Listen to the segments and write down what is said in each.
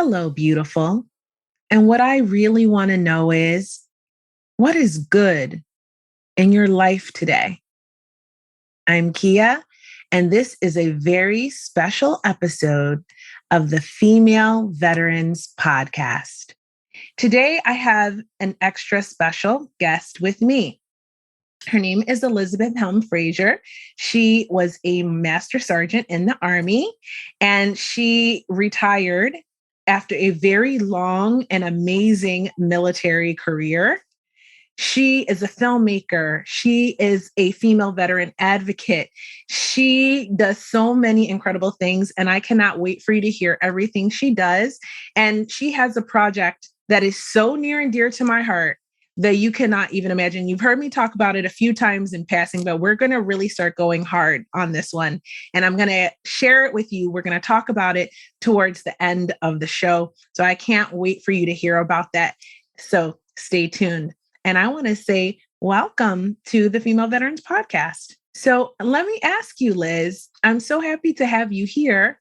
Hello, beautiful. And what I really want to know is what is good in your life today? I'm Kia, and this is a very special episode of the Female Veterans Podcast. Today, I have an extra special guest with me. Her name is Liz Helm Frazier. She was a master sergeant in the Army, and she retired after a very long and amazing military career. She is a filmmaker. She is a female veteran advocate. She does so many incredible things, and I cannot wait for you to hear everything she does. And she has a project that is so near and dear to my heart that you cannot even imagine. You've heard me talk about it a few times in passing, but we're going to really start going hard on this one. And I'm going to share it with you. We're going to talk about it towards the end of the show. So I can't wait for you to hear about that. So stay tuned. And I want to say welcome to the Female Veterans Podcast. So let me ask you, Liz, I'm so happy to have you here.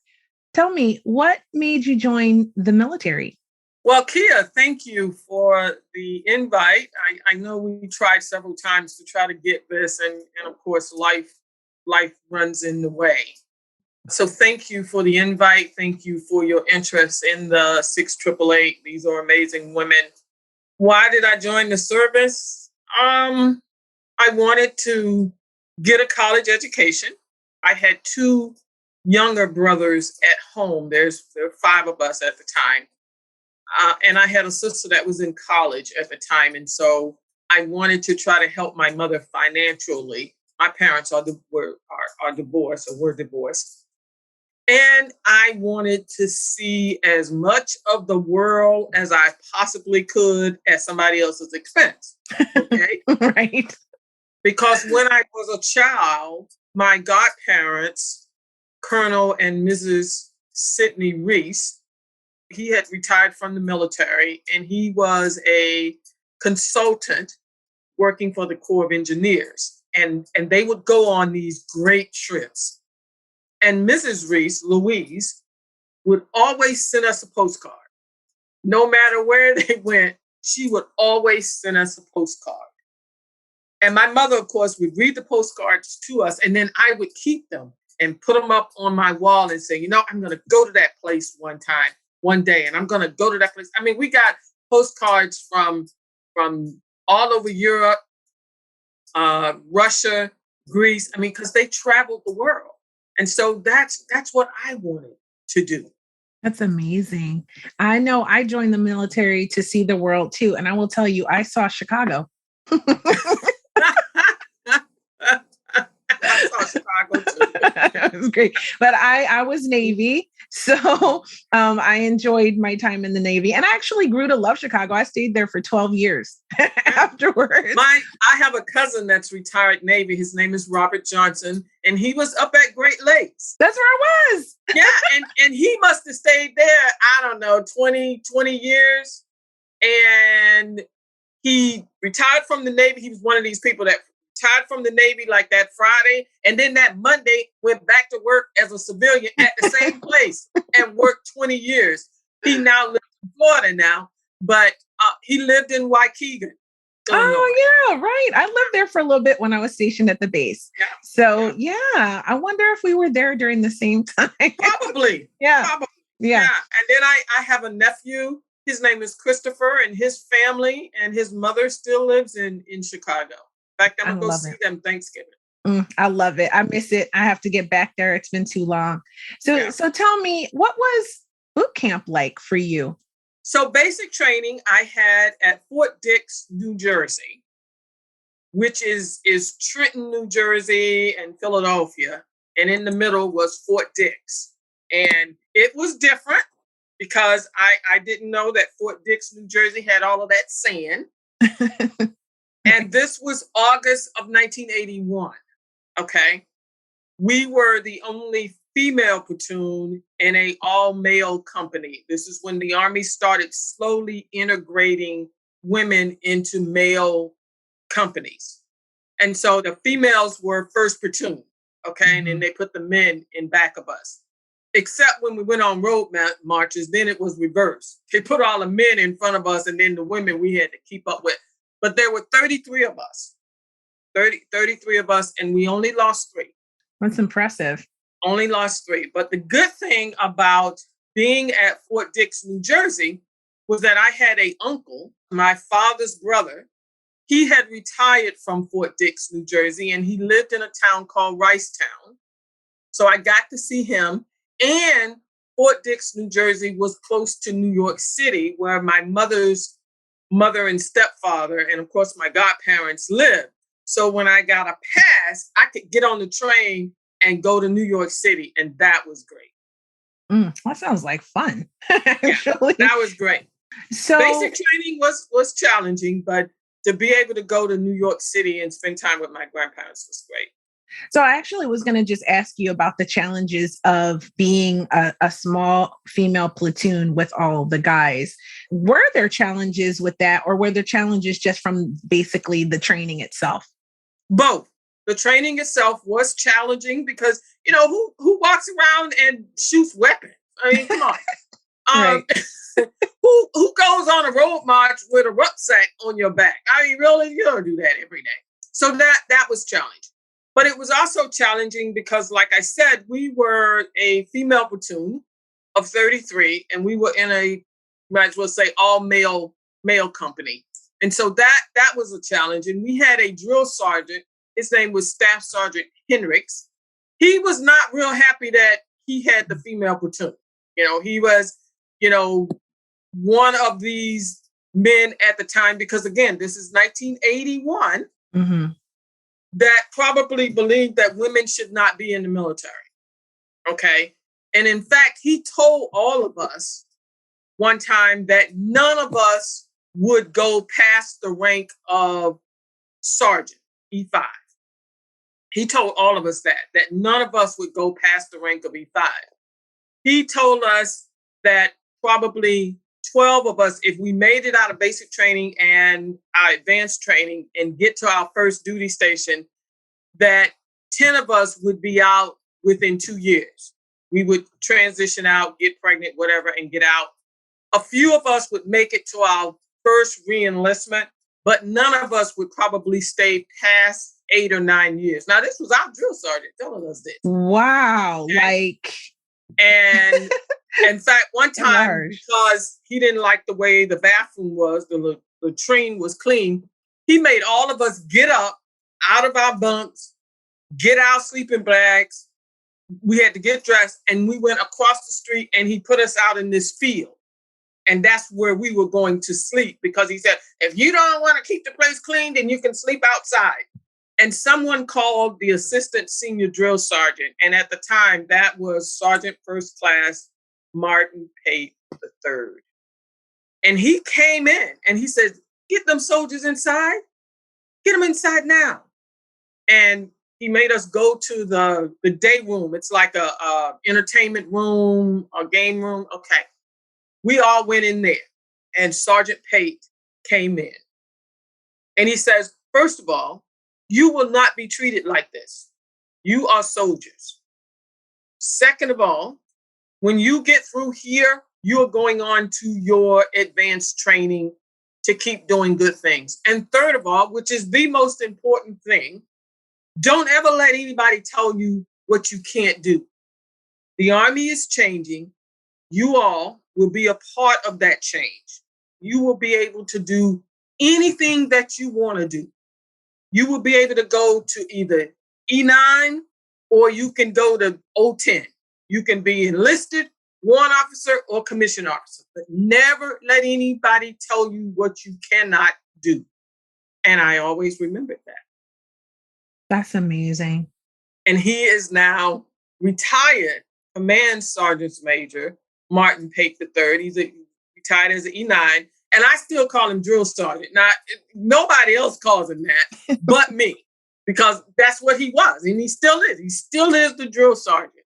Tell me, what made you join the military? Well, Kia, thank you for the invite. I know we tried several times to try to get this, and of course, life runs in the way. So thank you for the invite. Thank you for your interest in the 6888. These are amazing women. Why did I join the service? I wanted to get a college education. I had two younger brothers at home. There were five of us at the time. And I had a sister that was in college at the time. And so I wanted to try to help my mother financially. My parents are divorced, or were divorced. And I wanted to see as much of the world as I possibly could at somebody else's expense. Okay? Right. Because when I was a child, my godparents, Colonel and Mrs. Sidney Reese, he had retired from the military, and he was a consultant working for the Corps of Engineers. And they would go on these great trips. And Mrs. Reese, Louise, would always send us a postcard. No matter where they went, she would always send us a postcard. And my mother, of course, would read the postcards to us, and then I would keep them and put them up on my wall and say, I'm going to go to that place one day, and I'm going to go to that place. I mean, we got postcards from all over Europe, Russia, Greece. I mean, because they traveled the world. And so that's what I wanted to do. That's amazing. I know I joined the military to see the world too. And I will tell you, I saw Chicago. I saw Chicago too. It was great. But I was Navy. So I enjoyed my time in the Navy. And I actually grew to love Chicago. I stayed there for 12 years afterwards. I have a cousin that's retired Navy. His name is Robert Johnson. And he was up at Great Lakes. That's where I was. Yeah. And he must have stayed there, I don't know, 20 years. And he retired from the Navy. He was one of these people that retired from the Navy like that Friday, and then that Monday went back to work as a civilian at the same place and worked 20 years. He now lives in Florida now, but he lived in Waukegan. Oh, yeah, right. I lived there for a little bit when I was stationed at the base. Yeah. So, yeah, I wonder if we were there during the same time. Probably. Yeah. Probably. Yeah. And then I have a nephew. His name is Christopher, and his family and his mother still lives in Chicago. In fact, I'm going to go see them Thanksgiving. I love it. I miss it. I have to get back there. It's been too long. So tell me, what was boot camp like for you? So basic training I had at Fort Dix, New Jersey, which is Trenton, New Jersey, and Philadelphia. And in the middle was Fort Dix. And it was different because I didn't know that Fort Dix, New Jersey had all of that sand. And this was August of 1981, okay? We were the only female platoon in an all-male company. This is when the Army started slowly integrating women into male companies. And so the females were first platoon, okay? And then they put the men in back of us. except when we went on road marches, then it was reversed. They put all the men in front of us and then the women we had to keep up with. But there were 33 of us, 33 of us, and we only lost 3. That's impressive. Only lost 3. But the good thing about being at Fort Dix, New Jersey, was that I had an uncle, my father's brother. He had retired from Fort Dix, New Jersey, and he lived in a town called Ricetown. So I got to see him. And Fort Dix, New Jersey was close to New York City, where my mother's mother and stepfather, and of course my godparents lived. So when I got a pass, I could get on the train and go to New York City. And that was great. That sounds like fun. Actually. Yeah, that was great. So basic training was challenging, but to be able to go to New York City and spend time with my grandparents was great. So I actually was going to just ask you about the challenges of being a small female platoon with all the guys. Were there challenges with that, or were there challenges just from basically the training itself? Both. The training itself was challenging because, who walks around and shoots weapons? I mean, come on. Right. Who goes on a road march with a rucksack on your back? I mean, really, you don't do that every day. So that was challenging. But it was also challenging because, like I said, we were a female platoon of 33, and we were in a, might as well say, all male company. And so that was a challenge. And we had a drill sergeant. His name was Staff Sergeant Hendricks. He was not real happy that he had the female platoon. He was, one of these men at the time, because again, this is 1981, that probably believed that women should not be in the military. Okay. And in fact, he told all of us one time that none of us would go past the rank of sergeant, E5. He told all of us that none of us would go past the rank of E5. He told us that probably 12 of us, if we made it out of basic training and our advanced training and get to our first duty station, that 10 of us would be out within 2 years. We would transition out, get pregnant, whatever, and get out. A few of us would make it to our first re-enlistment, but none of us would probably stay past 8 or 9 years. Now, this was our drill sergeant telling us this. Wow. And in fact, one time, because he didn't like the way the bathroom was, the latrine was clean, he made all of us get up out of our bunks, get our sleeping bags. We had to get dressed, and we went across the street, and he put us out in this field. And that's where we were going to sleep, because he said, if you don't want to keep the place clean, then you can sleep outside. And someone called the assistant senior drill sergeant. And at the time, that was Sergeant First Class Martin Pate III. And he came in and he said, get them soldiers inside. Get them inside now. And he made us go to the day room. It's like a entertainment room, a game room. Okay. We all went in there, and Sergeant Pate came in. And he says, first of all, you will not be treated like this. You are soldiers. Second of all, when you get through here, you are going on to your advanced training to keep doing good things. And third of all, which is the most important thing, don't ever let anybody tell you what you can't do. The Army is changing. You all will be a part of that change. You will be able to do anything that you want to do. You will be able to go to either E9 or you can go to O10. You can be enlisted, warrant officer, or commissioned officer. But never let anybody tell you what you cannot do. And I always remembered that. That's amazing. And he is now retired Command Sergeant Major Martin Pate III. He's retired as an E9. And I still call him Drill Sergeant. Now, nobody else calls him that but me, because that's what he was. And he still is. He still is the Drill Sergeant.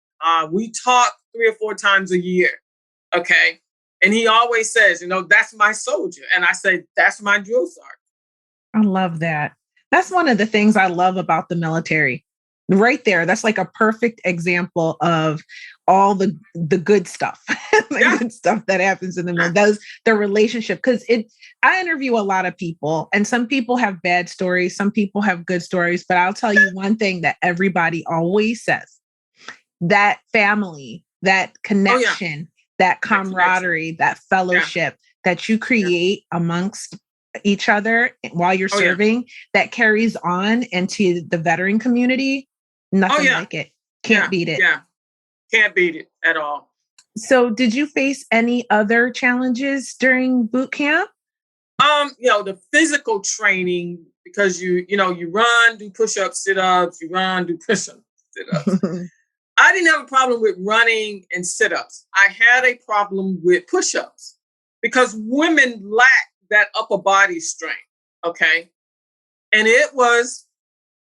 We talk 3 or 4 times a year. Okay. And he always says, that's my soldier. And I say, that's my Drill Sergeant. I love that. That's one of the things I love about the military. Right there. That's like a perfect example of all the good stuff, the good stuff that happens in the middle. Those the relationship, because I interview a lot of people, and some people have bad stories, some people have good stories. But I'll tell you one thing that everybody always says: that family, that connection, that camaraderie, that fellowship that you create amongst each other while you're serving, that carries on into the veteran community. Nothing like it. Can't beat it. Yeah. Can't beat it at all. So did you face any other challenges during boot camp? The physical training, because you run, do push-ups, sit-ups, you run, do push-ups, sit-ups. I didn't have a problem with running and sit-ups. I had a problem with push-ups because women lack that upper body strength. Okay. And it was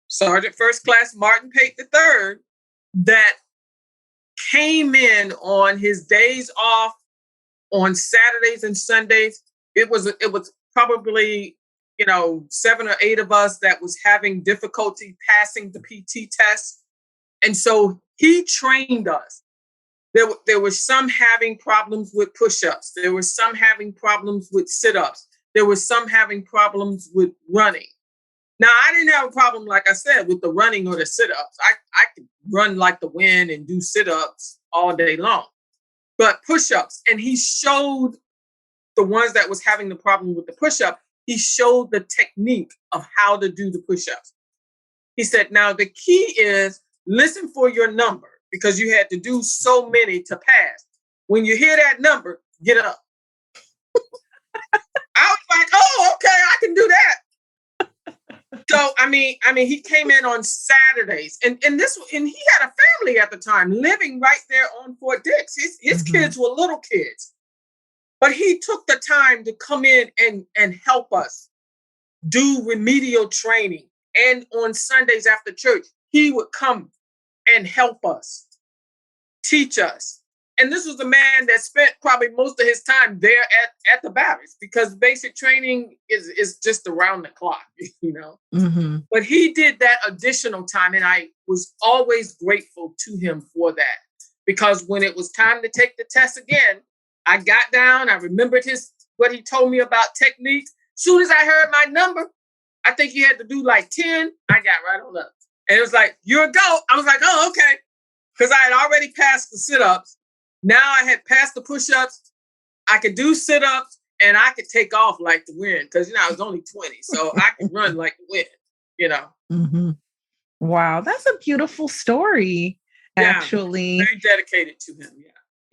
Sergeant First Class Martin Pate III that came in on his days off on Saturdays and Sundays. It was probably 7 or 8 of us that was having difficulty passing the PT test, and so he trained us. There were some having problems with push-ups. There were some having problems with sit-ups. There were some having problems with running. Now, I didn't have a problem, like I said, with the running or the sit-ups. I could run like the wind and do sit-ups all day long. But push-ups, and he showed the ones that was having the problem with the push-up, he showed the technique of how to do the push-ups. He said, now the key is listen for your number, because you had to do so many to pass. When you hear that number, get up. I was like, oh, okay, I can do that. So, I mean, he came in on Saturdays, and he had a family at the time living right there on Fort Dix. His kids were little kids, but he took the time to come in and help us do remedial training. And on Sundays after church, he would come and help us, teach us. And this was a man that spent probably most of his time there at the barracks, because basic training is just around the clock, Mm-hmm. But he did that additional time, and I was always grateful to him for that, because when it was time to take the test again, I got down, I remembered what he told me about techniques. Soon as I heard my number, I think he had to do like 10, I got right on up. And it was like, you're a go. I was like, oh, okay. Because I had already passed the sit-ups. Now I had passed the push-ups. I could do sit-ups, and I could take off like the wind, because I was only 20, so I could run like the wind. Mm-hmm. Wow, that's a beautiful story. Actually, very dedicated to him.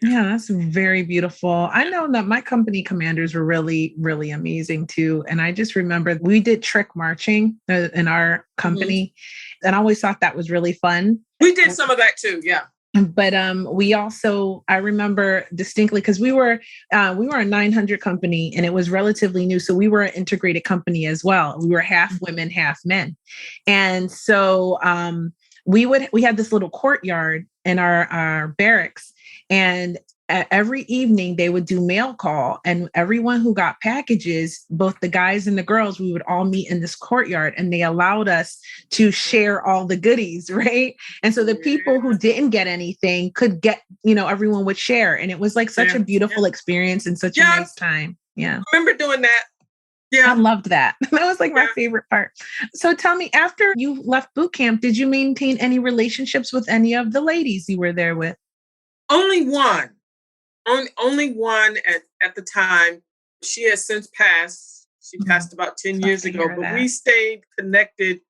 Yeah, that's very beautiful. I know that my company commanders were really, really amazing too. And I just remember we did trick marching in our company, and I always thought that was really fun. We did some of that too. Yeah. But we also, I remember distinctly, because we were a 900 company, and it was relatively new. So we were an integrated company as well. We were half women, half men. And so we had this little courtyard in our barracks, and every evening they would do mail call, and everyone who got packages, both the guys and the girls, we would all meet in this courtyard, and they allowed us to share all the goodies, right? And so the people who didn't get anything could get, everyone would share. And it was like such a beautiful experience and such a nice time. Yeah. I remember doing that. Yeah. I loved that. That was like my favorite part. So tell me, after you left boot camp, did you maintain any relationships with any of the ladies you were there with? Only one. Only one at the time. She has since passed. She passed about 10 years ago, but we stayed connected,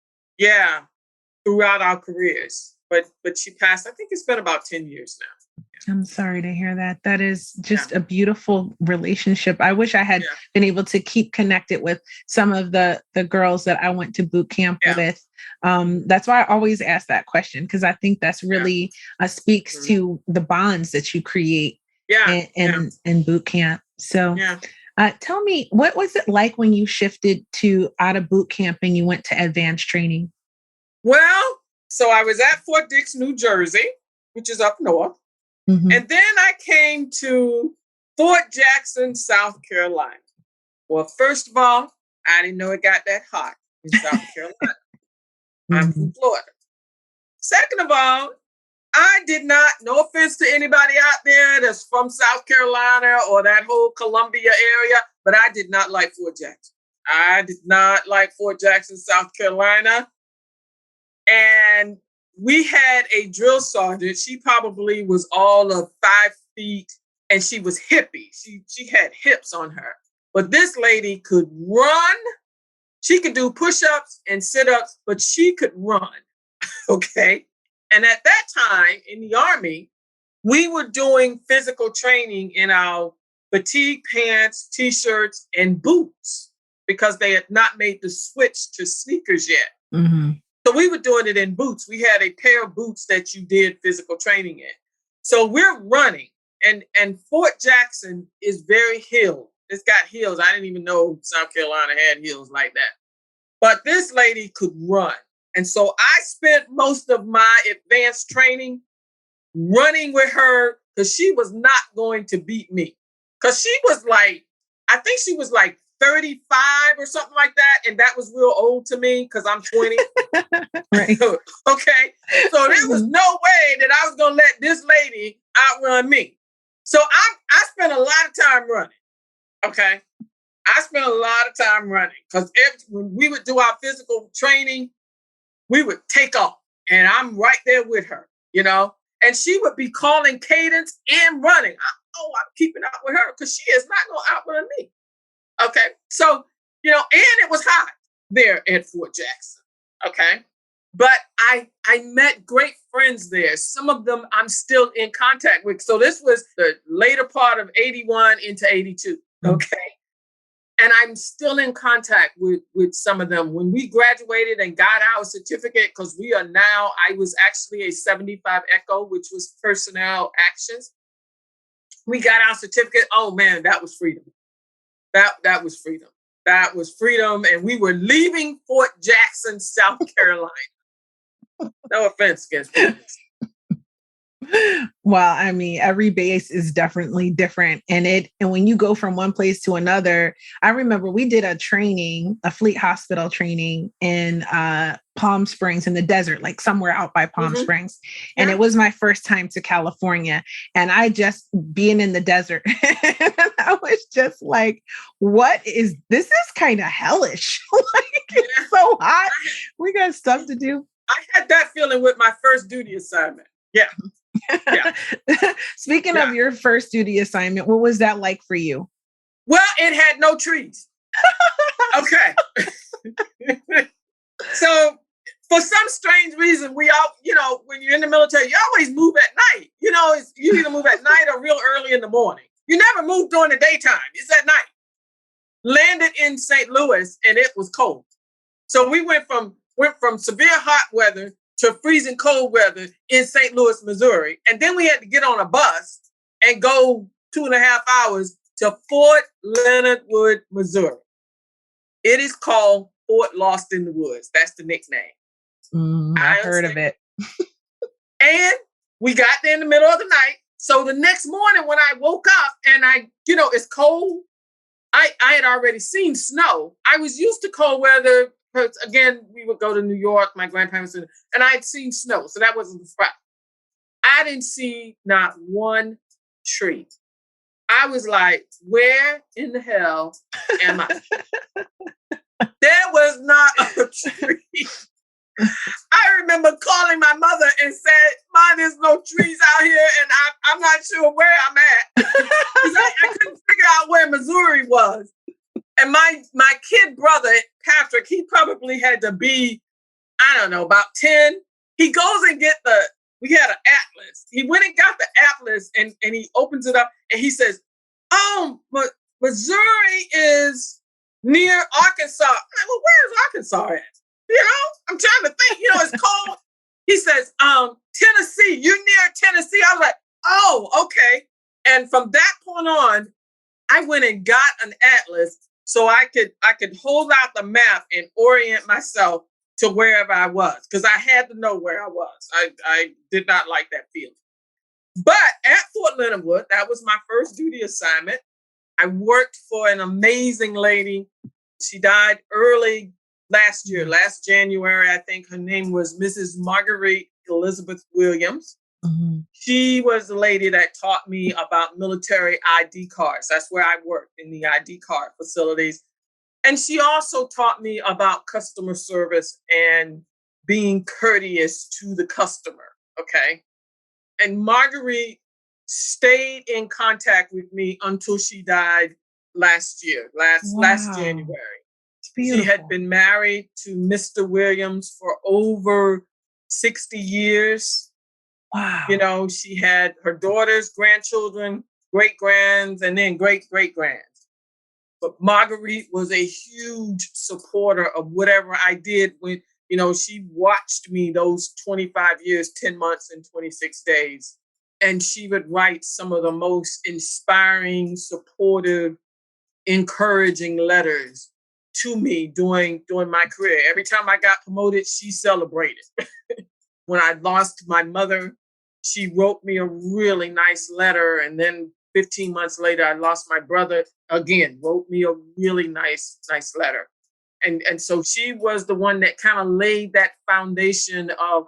throughout our careers. But she passed, I think it's been about 10 years now. I'm sorry to hear that. That is just a beautiful relationship. I wish I had been able to keep connected with some of the girls that I went to boot camp with. That's why I always ask that question, because I think that's really speaks to the bonds that you create in boot camp. So tell me, what was it like when you shifted out of boot camp and you went to advanced training? Well, so I was at Fort Dix, New Jersey, which is up north. Mm-hmm. And then I came to Fort Jackson, South Carolina. Well, first of all, I didn't know it got that hot in South Carolina. I'm from Florida. Second of all, I did not, no offense to anybody out there that's from South Carolina or that whole Columbia area, but I did not like Fort Jackson. I did not like Fort Jackson, South Carolina. And we had a drill sergeant. She probably was all of 5 feet and she was hippie. She had hips on her. But this lady could run. She could do push-ups and sit-ups, but she could run. Okay. And at that time in the Army, we were doing physical training in our fatigue pants, t-shirts, and boots because they had not made the switch to sneakers yet. Mm-hmm. So we were doing it in boots. We had a pair of boots that you did physical training in. So we're running, and Fort Jackson is very hilly. It's got hills. I didn't even know South Carolina had hills like that. But this lady could run. And so I spent most of my advanced training running with her because she was not going to beat me. Because she was like, I think she was like 35 or something like that. And that was real old to me because I'm 20. Right. Okay. So there was no way that I was going to let this lady outrun me. So I spent a lot of time running. Okay. I spent a lot of time running because when we would do our physical training, we would take off and I'm right there with her, you know, and she would be calling cadence and running. I'm keeping up with her because she is not going to outrun me. Okay. So, you know, and it was hot there at Fort Jackson. Okay. But I met great friends there. Some of them I'm still in contact with. So this was the later part of 81 into 82. Okay. And I'm still in contact with some of them. When we graduated and got our certificate, because I was actually a 75 Echo, which was personnel actions. We got our certificate. Oh man, that was freedom. That was freedom. That was freedom. And we were leaving Fort Jackson, South Carolina. No offense against people. Well, I mean, every base is definitely different. And when you go from one place to another, I remember we did a fleet hospital training in Palm Springs in the desert, like somewhere out by Palm Springs. And it was my first time to California. And I just being in the desert, I was just like, this is kind of hellish. Like, it's so hot. We got stuff to do. I had that feeling with my first duty assignment. Yeah. Yeah. Speaking of your first duty assignment, what was that like for you? Well, it had no trees. Okay. So for some strange reason, we all, you know, when you're in the military, you always move at night. You know, you either move at night or real early in the morning. You never move during the daytime. It's at night. Landed in St. Louis and it was cold. So we went from severe hot weather to freezing cold weather in St. Louis, Missouri. And then we had to get on a bus and go 2.5 hours to Fort Leonard Wood, Missouri. It is called Fort Lost in the Woods. That's the nickname. I heard of it. And we got there in the middle of the night. So the next morning when I woke up and it's cold, I had already seen snow. I was used to cold weather. Again, we would go to New York, my grandparents, and I had seen snow. So that wasn't the spot. I didn't see not one tree. I was like, where in the hell am I? There was not a tree. I remember calling my mother and said, "Mom, there's no trees out here, and I'm not sure where I'm at." I couldn't figure out where Missouri was. And my kid brother, Patrick, he probably had to be, I don't know, about 10. He goes and we had an atlas. He went and got the atlas and he opens it up and he says, "Oh, Missouri is near Arkansas." I'm like, "Well, where's Arkansas at?" You know, I'm trying to think, it's cold. He says, "Tennessee, you're near Tennessee." I was like, "Oh, okay." And from that point on, I went and got an atlas so I could hold out the map and orient myself to wherever I was, because I had to know where I was. I did not like that feeling. But at Fort Leonard Wood, that was my first duty assignment. I worked for an amazing lady. She died early last January, I think. Her name was Mrs. Marguerite Elizabeth Williams. Mhm. She was the lady that taught me about military ID cards. That's where I worked, in the ID card facilities. And she also taught me about customer service and being courteous to the customer. Okay. And Marguerite stayed in contact with me until she died last year, last Wow. January. It's She had beautiful. been married to Mr. Williams for over 60 years. You Wow. know, she had her daughters, grandchildren, great grands, and then great great grands. But Marguerite was a huge supporter of whatever I did when, she watched me those 25 years, 10 months, and 26 days. And she would write some of the most inspiring, supportive, encouraging letters to me during my career. Every time I got promoted, she celebrated. When I lost my mother, she wrote me a really nice letter. And then 15 months later, I lost my brother again, wrote me a really nice letter. And so she was the one that kind of laid that foundation of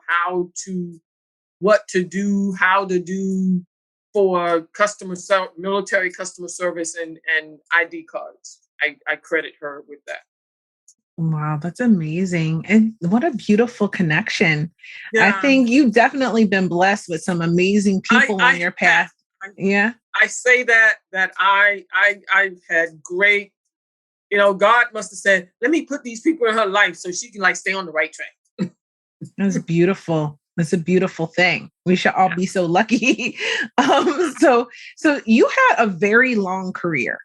what to do, how to do for military customer service and ID cards. I credit her with that. Wow, that's amazing. And what a beautiful connection. I Yeah, think you've definitely been blessed with some amazing people on I your have. path. Yeah. I say that I've had great, God must have said, let me put these people in her life so she can like stay on the right track. That's beautiful. That's a beautiful thing. We should all Yeah. be so lucky. So you had a very long career.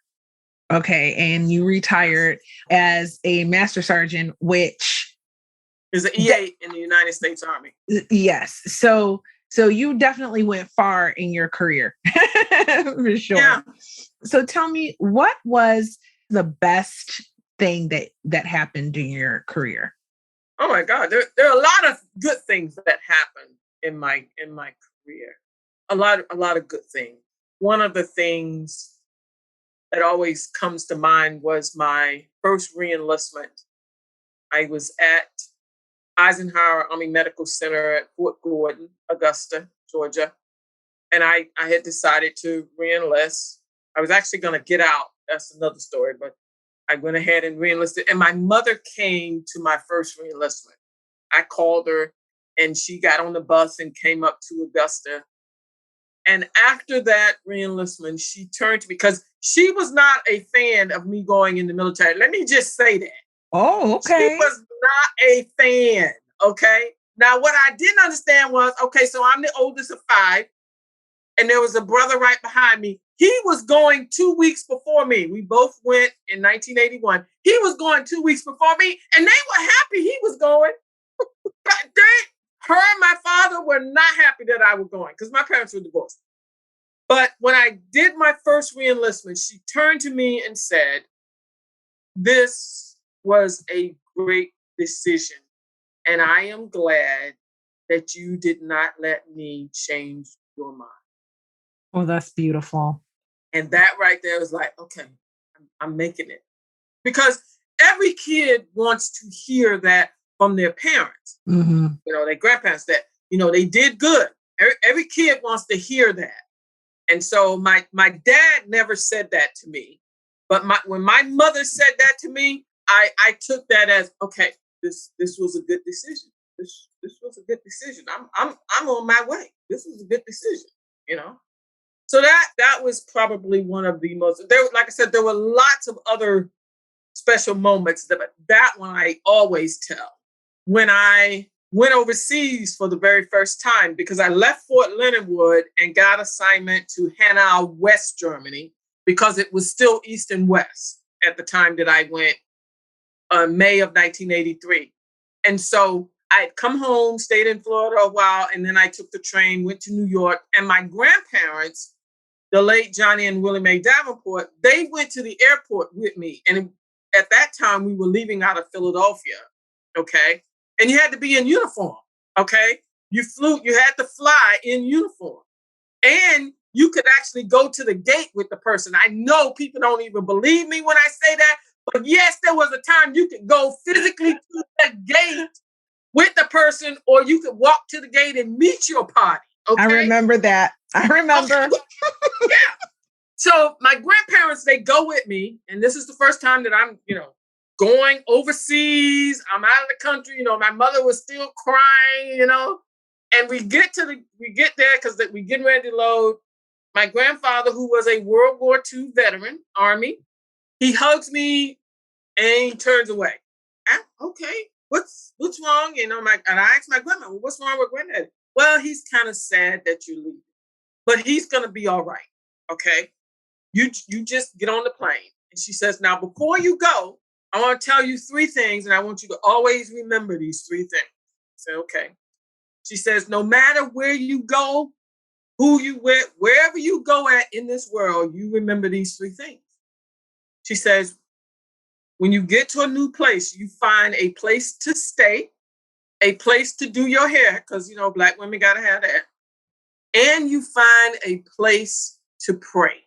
Okay. And you Yes. retired as a master sergeant, which Is an de- EA in the United States Army. yes. So you definitely went far in your career for sure. Yeah. So tell me, what was the best thing that happened in your career? Oh my God. There are a lot of good things that happened in my career. A lot of good things. One of the things that always comes to mind was my first reenlistment. I was at Eisenhower Army Medical Center at Fort Gordon, Augusta, Georgia. And I had decided to reenlist. I was actually going to get out. That's another story, but I went ahead and reenlisted. And my mother came to my first reenlistment. I called her and she got on the bus and came up to Augusta. And after that reenlistment, she turned to me because she was not a fan of me going in the military. Let me just say that. Oh, She okay. was not a fan. Okay. Now, what I didn't understand was, okay, so I'm the oldest of five, and there was a brother right behind me. He was going 2 weeks before me. We both went in 1981. He was going 2 weeks before me, and they were happy he was going. But her and my father were not happy that I was going because my parents were divorced. But when I did my first reenlistment, she turned to me and said, this was a great decision. And I am glad that you did not let me change your mind. Oh, that's beautiful. And that right there was like, okay, I'm making it. Because every kid wants to hear that from their parents, Hmm. their grandparents, that, they did good. Every kid wants to hear that. And so my dad never said that to me. But when my mother said that to me, I took that as, okay, this was a good decision. This was a good decision. I'm on my way. This was a good decision, you know. So that was probably one of the most. There, like I said, there were lots of other special moments. That one I always tell. When I went overseas for the very first time, because I left Fort Leonard Wood and got assignment to Hanau, West Germany, because it was still East and West at the time that I went, May of 1983. And so I'd come home, stayed in Florida a while, and then I took the train, went to New York. And my grandparents, the late Johnny and Willie Mae Davenport, they went to the airport with me. And at that time, we were leaving out of Philadelphia. Okay. And you had to be in uniform. Okay. You had to fly in uniform. And you could actually go to the gate with the person. I know people don't even believe me when I say that, but yes, there was a time you could go physically to the gate with the person, or you could walk to the gate and meet your party. I Okay. remember that. I remember. Okay. Yeah. So my grandparents, they go with me, and this is the first time that I'm, going overseas. I'm out of the country. My mother was still crying, and we get there because we getting ready to load. My grandfather, who was a World War II veteran, Army, he hugs me and he turns away. Okay, what's wrong? And I asked my grandma, well, what's wrong with Granddaddy? Well, he's kind of sad that you're leaving, but he's gonna be all right. Okay, you just get on the plane. And she says, now before you go, I want to tell you 3 things, and I want you to always remember these 3 things. I said, okay. She says, no matter where you go, who you with, wherever you go at in this world, you remember these 3 things. She says, when you get to a new place, you find a place to stay, a place to do your hair, because, Black women got to have that. And you find a place to pray.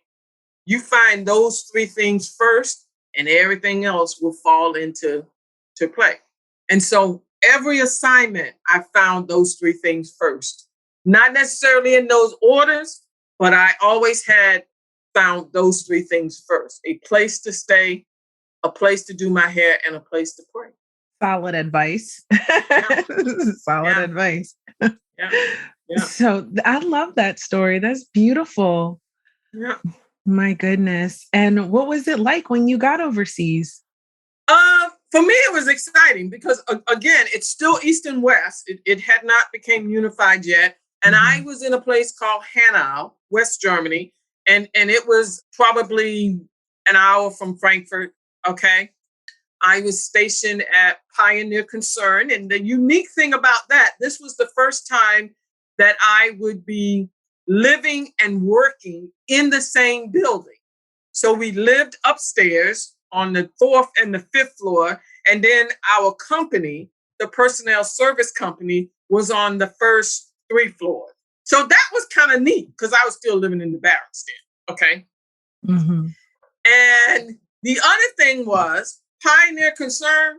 You find those 3 things first, and everything else will fall into play. And so every assignment, I found those 3 things first. Not necessarily in those orders, but I always had found those 3 things first. A place to stay, a place to do my hair, and a place to pray. Solid advice. Yeah. Solid advice. Yeah. Yeah. So I love that story. That's beautiful. Yeah. My goodness. And what was it like when you got overseas? For me, it was exciting because, again, it's still East and West. It had not become unified yet. And I was in a place called Hanau, West Germany. And it was probably an hour from Frankfurt. Okay. I was stationed at Pioneer Concern. And the unique thing about that, this was the first time that I would be living and working in the same building. So we lived upstairs on the 4th and the 5th floor. And then our company, the personnel service company, was on the first 3 floors. So that was kind of neat because I was still living in the barracks then. Okay. Mm-hmm. And the other thing was Pioneer Concern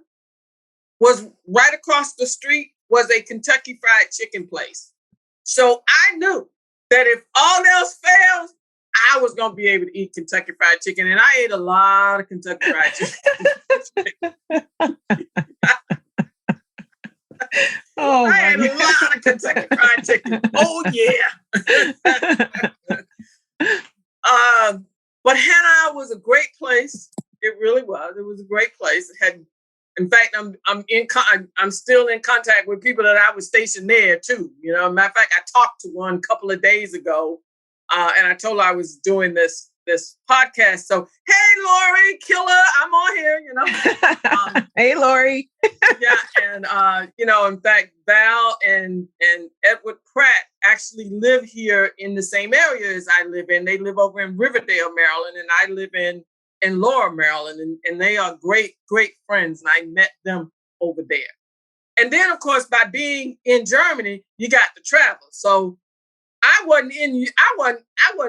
was right across the street was a Kentucky Fried Chicken place. So I knew that if all else fails, I was going to be able to eat Kentucky Fried Chicken. And I ate a lot of Kentucky Fried Chicken. I ate a lot of Kentucky Fried Chicken. Oh, yeah. But Hanau was a great place. It really was. It was a great place. It had, in fact, I'm still in contact with people that I was stationed there too. Matter of fact, I talked to one a couple of days ago, and I told her I was doing this podcast. So, hey, Lori, killer, I'm on here. Hey, Lori. Yeah, and in fact, Val and Edward Pratt actually live here in the same area as I live in. They live over in Riverdale, Maryland, and I live in Laura, Maryland, and they are great, great friends. And I met them over there. And then, of course, by being in Germany, you got to travel. So I wasn't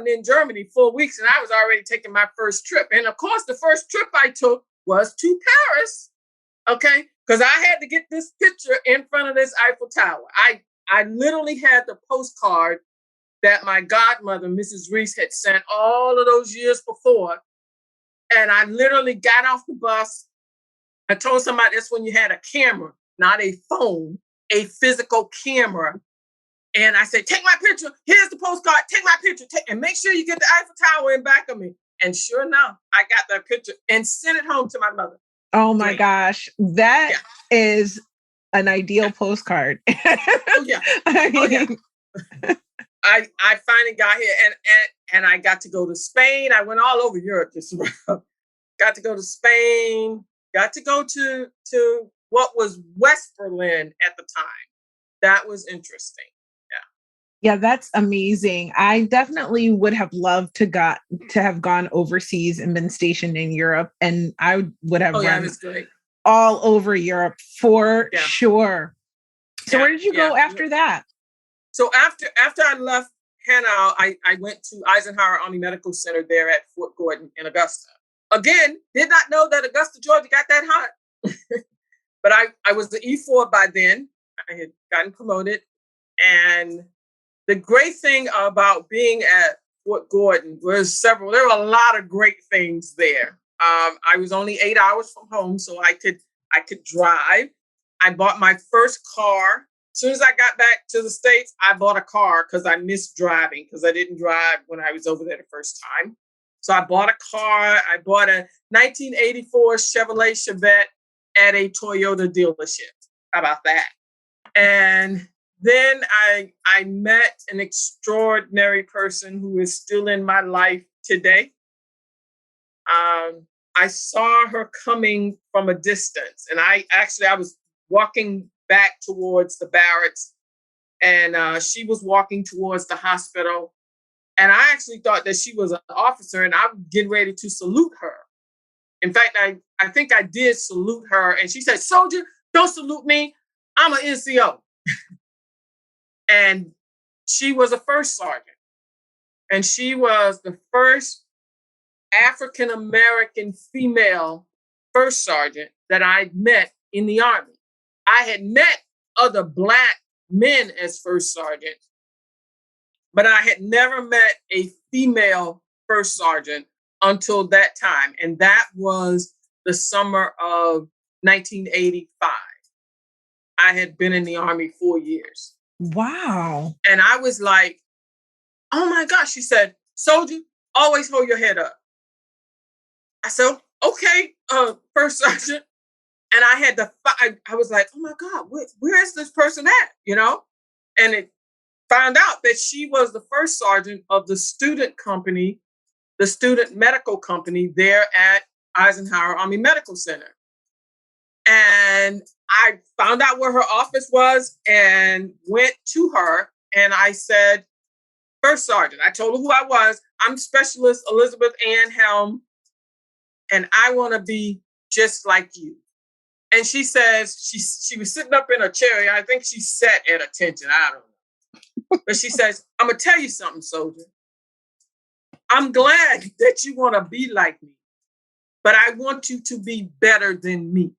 in Germany 4 weeks, and I was already taking my first trip. And of course, the first trip I took was to Paris. Okay, because I had to get this picture in front of this Eiffel Tower. I literally had the postcard that my godmother, Mrs. Reese, had sent all of those years before. And I literally got off the bus. I told somebody that's when you had a camera, not a phone, a physical camera. And I said, take my picture. Here's the postcard. Take my picture. And make sure you get the Eiffel Tower in back of me. And sure enough, I got that picture and sent it home to my mother. Oh my gosh. That is an ideal postcard. Oh yeah. I finally got here and I got to go to Spain. I went all over Europe just got to go to Spain, got to go to what was West Berlin at the time. That was interesting. Yeah, that's amazing. I definitely would have loved to have gone overseas and been stationed in Europe, and I would have run all over Europe for sure. So where did you go after that? So after I left Hanau, I went to Eisenhower Army Medical Center there at Fort Gordon in Augusta. Again, did not know that Augusta, Georgia got that hot. But I was the E4 by then. I had gotten promoted, and the great thing about being at Fort Gordon was there were a lot of great things there. I was only 8 hours from home, so I could drive. I bought my first car. As soon as I got back to the States, I bought a car because I missed driving because I didn't drive when I was over there the first time. So I bought a car. I bought a 1984 Chevrolet Chevette at a Toyota dealership. How about that? And then I met an extraordinary person who is still in my life today. I saw her coming from a distance, and I was walking back towards the barracks, and she was walking towards the hospital. And I actually thought that she was an officer, and I'm getting ready to salute her. In fact, I think I did salute her, and she said, "Soldier, don't salute me. I'm an NCO." And she was a first sergeant, and she was the first African-American female first sergeant that I'd met in the Army. I had met other Black men as first sergeants, but I had never met a female first sergeant until that time. And that was the summer of 1985. I had been in the Army 4 years. Wow. And I was like, oh my gosh. She said, "Soldier, always hold your head up." I said, "Okay, first sergeant." And I had I was like, oh my God, where is this person at? And it found out that she was the first sergeant of the student company, the student medical company there at Eisenhower Army Medical Center. And I found out where her office was and went to her. And I said, "First sergeant," I told her who I was. "I'm Specialist Elizabeth Ann Helm, and I want to be just like you." And she says, she was sitting up in her chair. I think she sat at attention. I don't know. But she says, "I'm going to tell you something, soldier. I'm glad that you want to be like me, but I want you to be better than me."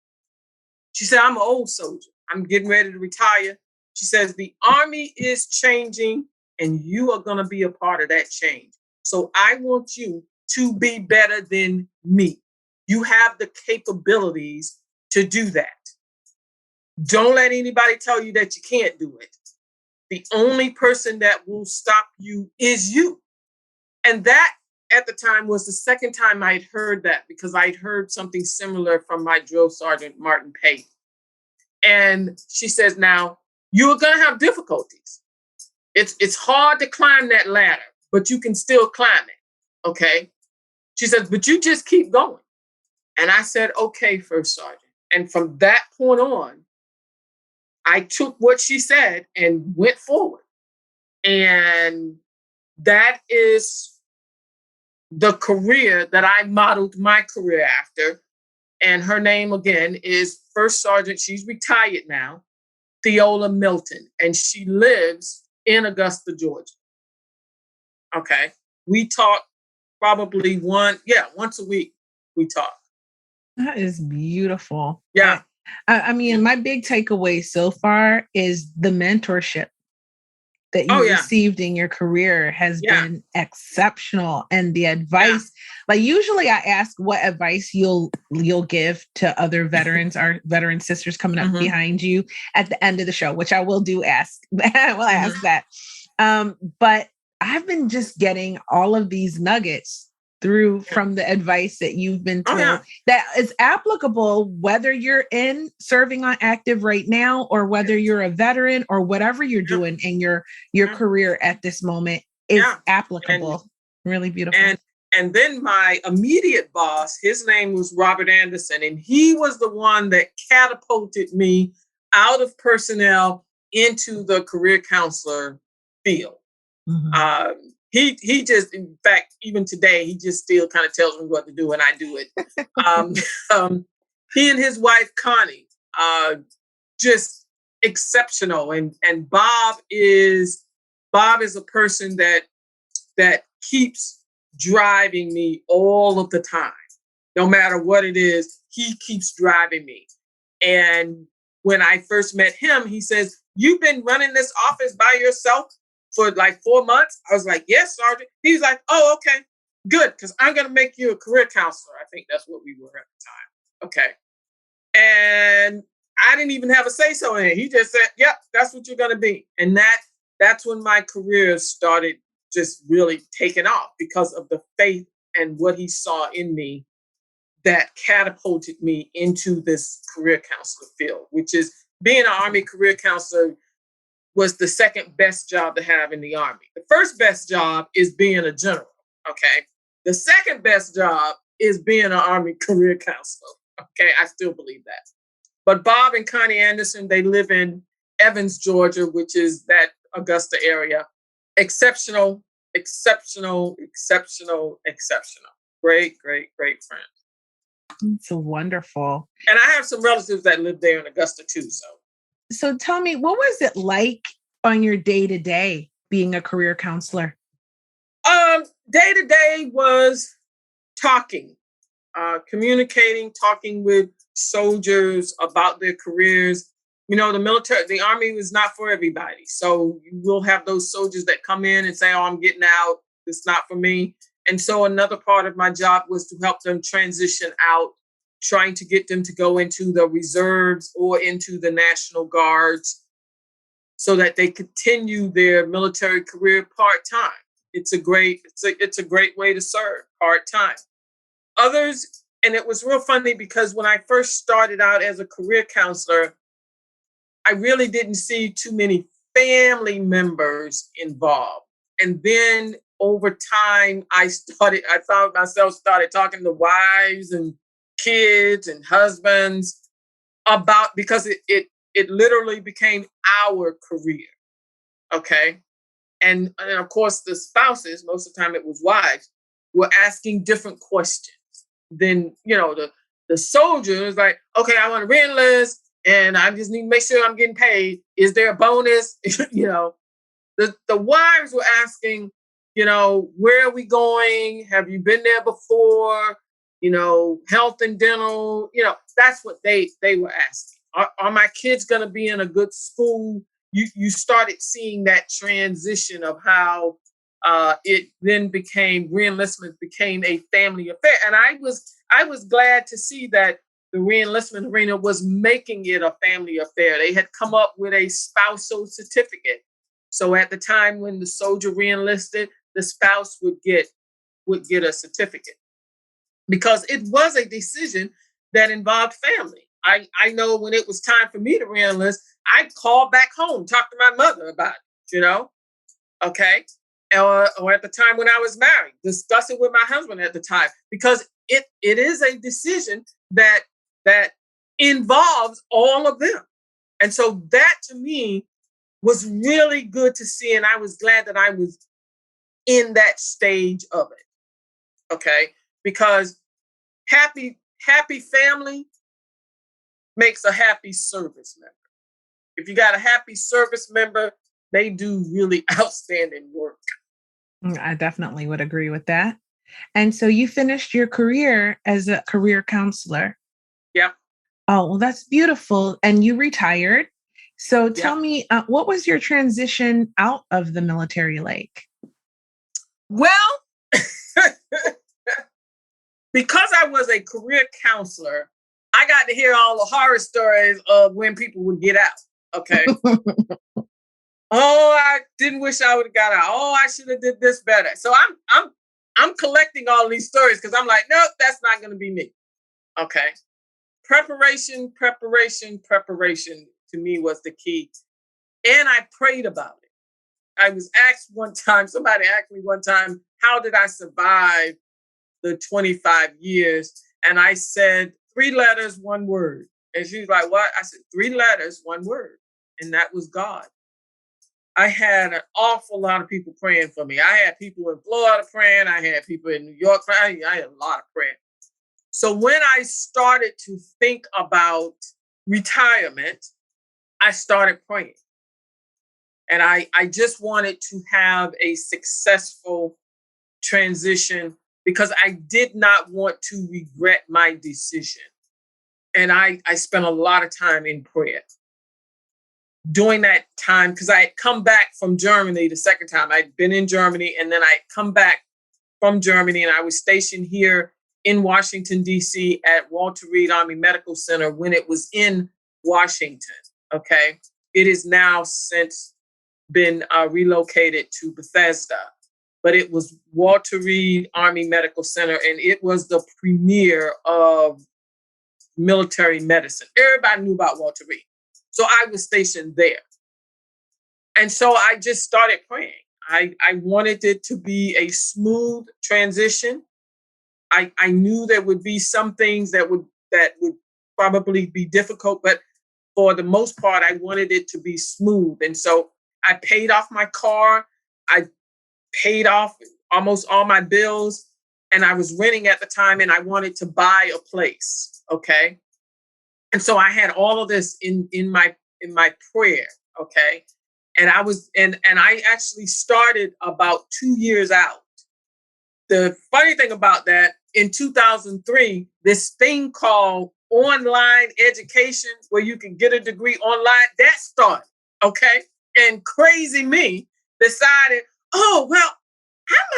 She said, "I'm an old soldier. I'm getting ready to retire." She says, "The Army is changing, and you are going to be a part of that change. So I want you to be better than me. You have the capabilities to do that. Don't let anybody tell you that you can't do it. The only person that will stop you is you." And that at the time was the second time I'd heard that, because I'd heard something similar from my drill sergeant, Martin Pave. And she says, "Now, you're going to have difficulties. It's hard to climb that ladder, but you can still climb it. Okay?" She says, "But you just keep going." And I said, "Okay, first sergeant." And from that point on, I took what she said and went forward. And that is the career that I modeled my career after. And her name, again, is First Sergeant. She's retired now, Theola Milton. And she lives in Augusta, Georgia. Okay. We talk probably once a week. We talk. That is beautiful. Yeah. I mean, my big takeaway so far is the mentorship that you received in your career has been exceptional. And the advice, like usually I ask what advice you'll give to other veterans, our veteran sisters coming up behind you at the end of the show, which I will do ask. We'll ask that. But I've been just getting all of these nuggets from the advice that you've been told that is applicable, whether you're in serving on active right now, or whether you're a veteran, or whatever you're doing in your career at this moment is applicable. And, really beautiful. And then my immediate boss, his name was Robert Anderson, and he was the one that catapulted me out of personnel into the career counselor field. He just, in fact, even today, he just still kind of tells me what to do and I do it. He and his wife, Connie, just exceptional. And Bob is a person that keeps driving me all of the time. No matter what it is, he keeps driving me. And when I first met him, he says, "You've been running this office by yourself for like 4 months. I was like, yes, Sergeant. He's like, oh, okay, good, because I'm going to make you a career counselor. I think that's what we were at the time. Okay. And I didn't even have a say-so in it. He just said, yep, that's what you're going to be. And that's when my career started just really taking off because of the faith and what he saw in me that catapulted me into this career counselor field, which is being an Army career counselor was the second best job to have in the Army. The first best job is being a general, okay? The second best job is being an Army career counselor, okay? I still believe that. But Bob and Connie Anderson, they live in Evans, Georgia, which is that Augusta area. Exceptional, exceptional, exceptional, exceptional. Great, great, great friends. It's wonderful. And I have some relatives that live there in Augusta too. So tell me, what was it like on your day-to-day being a career counselor? Day-to-day was talking, communicating, talking with soldiers about their careers. You know, the military, the Army is not for everybody. So you will have those soldiers that come in and say, oh, I'm getting out. It's not for me. And so another part of my job was to help them transition out, trying to get them to go into the reserves or into the National Guards so that they continue their military career part-time. It's a great way to serve part-time. Others, and it was real funny because when I first started out as a career counselor, I really didn't see too many family members involved. And then over time, I found myself started talking to wives and kids and husbands about, because it literally became our career. Okay. And of course, the spouses, most of the time it was wives, were asking different questions. Then, the soldier is like, okay, I want to re-enlist and I just need to make sure I'm getting paid. Is there a bonus? The wives were asking, where are we going? Have you been there before? Health and dental, that's what they were asking. Are my kids going to be in a good school? You started seeing that transition of how it then became, re-enlistment became a family affair. And I was glad to see that the re-enlistment arena was making it a family affair. They had come up with a spousal certificate. So at the time when the soldier re-enlisted, the spouse would get a certificate, because it was a decision that involved family. I know when it was time for me to re-enlist, I'd call back home, talk to my mother about it, okay? Or at the time when I was married, discuss it with my husband at the time, because it is a decision that involves all of them. And so that to me was really good to see. And I was glad that I was in that stage of it. Okay. Because happy family makes a happy service member. If you got a happy service member, they do really outstanding work. I definitely would agree with that. And so you finished your career as a career counselor. Yep. Oh, well, that's beautiful. And you retired. So tell me, what was your transition out of the military like? Well, because I was a career counselor, I got to hear all the horror stories of when people would get out. Okay. Oh, I didn't wish I would have got out. Oh, I should have did this better. So I'm collecting all these stories because I'm like, nope, that's not going to be me. Okay. Preparation to me was the key. And I prayed about it. I was asked one time, somebody asked me one time, how did I survive the 25 years? And I said, 3 letters, 1 word. And she was like, what? I said, 3 letters, 1 word. And that was God. I had an awful lot of people praying for me. I had people in Florida praying. I had people in New York praying. I had a lot of prayer. So when I started to think about retirement, I started praying. And I just wanted to have a successful transition because I did not want to regret my decision. And I spent a lot of time in prayer. during that time, because I had come back from Germany the second time. I'd been in Germany, and then I'd come back from Germany, and I was stationed here in Washington, D.C. at Walter Reed Army Medical Center when it was in Washington, okay? It has now since been relocated to Bethesda, but it was Walter Reed Army Medical Center, and it was the premier of military medicine. Everybody knew about Walter Reed. So I was stationed there. And so I just started praying. I wanted it to be a smooth transition. I knew there would be some things that would probably be difficult, but for the most part, I wanted it to be smooth. And so I paid off my car. I paid off almost all my bills, and I was renting at the time, and I wanted to buy a place. Okay. And so I had all of this in my prayer. Okay. And I was, and I actually started about 2 years out. The funny thing about that, in 2003, this thing called online education, where you can get a degree online, that started. Okay. And crazy me decided, oh, well,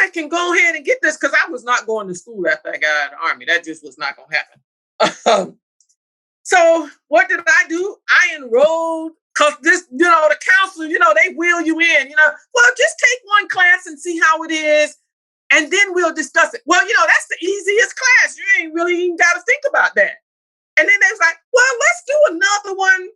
I can go ahead and get this, because I was not going to school after I got out of the Army. That just was not going to happen. So what did I do? I enrolled, because this, the counselor, they wheel you in, well, just take one class and see how it is, and then we'll discuss it. Well, that's the easiest class. You ain't really even got to think about that. And then they was like, well, let's do another one,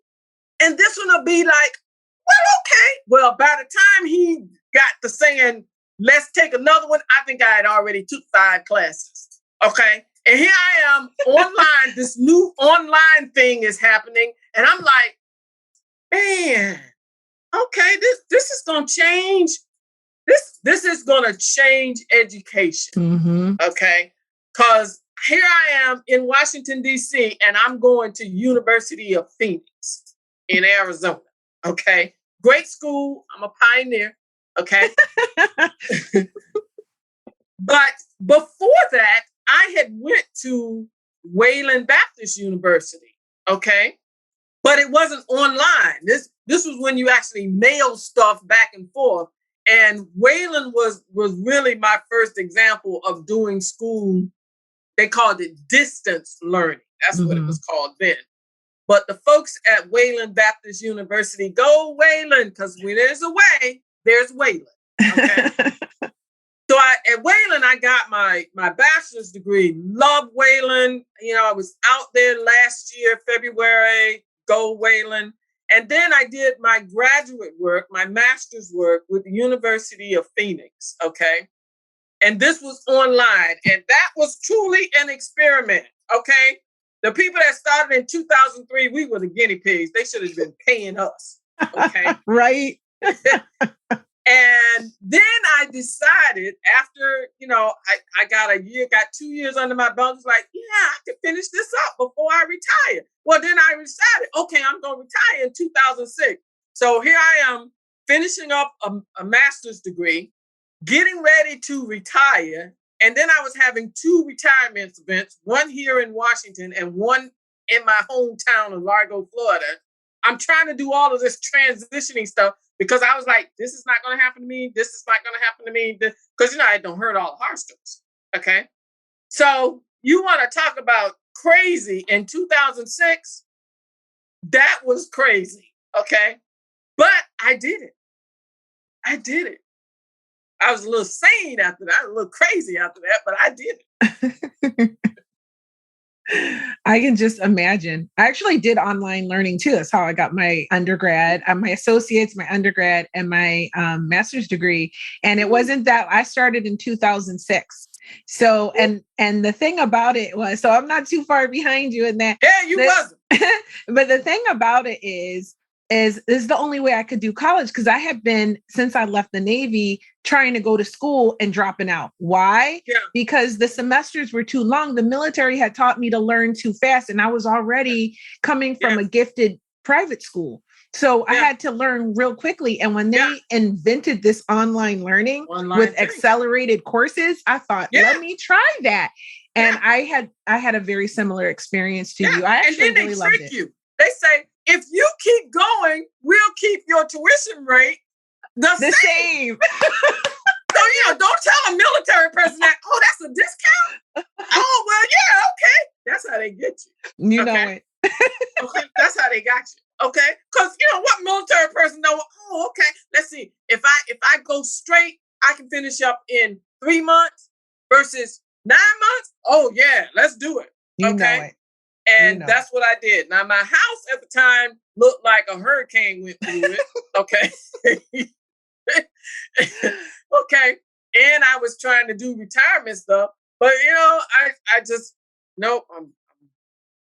and this one will be like, well, okay. Well, by the time he got to saying, let's take another one, I think I had already took 5 classes. Okay. And here I am online. This new online thing is happening. And I'm like, man, okay, this is going to change. This is going to change education. Mm-hmm. Okay. Because here I am in Washington, D.C., and I'm going to University of Phoenix in Arizona. Okay. Great school. I'm a pioneer. Okay. But before that, I had went to Wayland Baptist University. Okay. But it wasn't online. This was when you actually mail stuff back and forth. And Wayland was really my first example of doing school. They called it distance learning. That's what it was called then. But the folks at Wayland Baptist University, go Wayland, because when there's a way, there's Wayland. Okay. So at Wayland, I got my bachelor's degree. Love Wayland. I was out there last year, February, go Wayland. And then I did my graduate work, my master's work with the University of Phoenix. Okay. And this was online. And that was truly an experiment. Okay. The people that started in 2003, we were the guinea pigs. They should have been paying us. Okay. Right. And then I decided after, I got 2 years under my belt. I was like, yeah, I could finish this up before I retire. Well, then I decided, okay, I'm going to retire in 2006. So here I am finishing up a master's degree, getting ready to retire. And then I was having 2 retirement events, one here in Washington and one in my hometown of Largo, Florida. I'm trying to do all of this transitioning stuff because I was like, this is not going to happen to me. This is not going to happen to me. Because, I don't heard all the horror stories. Okay. So you want to talk about crazy in 2006? That was crazy. Okay. But I did it. I was a little sane after that, a little crazy after that, but I did it. I can just imagine. I actually did online learning too. That's how I got my undergrad, my associates, my undergrad, and my master's degree. And it wasn't that I started in 2006. So, and the thing about it was, so I'm not too far behind you in that. Yeah, you wasn't. But the thing about it is this is the only way I could do college, because I had been, since I left the Navy, trying to go to school and dropping out. Why? Yeah. Because the semesters were too long. The military had taught me to learn too fast, and I was already coming from a gifted private school. So I had to learn real quickly. And when they invented this online learning with accelerated courses, I thought, let me try that. And I had a very similar experience to you. I actually really loved it. They say, if you keep going, we'll keep your tuition rate the same. So, don't tell a military person that, oh, that's a discount. Oh, well, yeah, okay. That's how they get you. You know it. Okay, that's how they got you. Okay, because what military person know? Oh, okay. Let's see. If I go straight, I can finish up in 3 months versus 9 months. Oh yeah, let's do it. You know it. And that's what I did. Now my house at the time looked like a hurricane went through it. Okay. Okay. And I was trying to do retirement stuff, but I just nope. I'm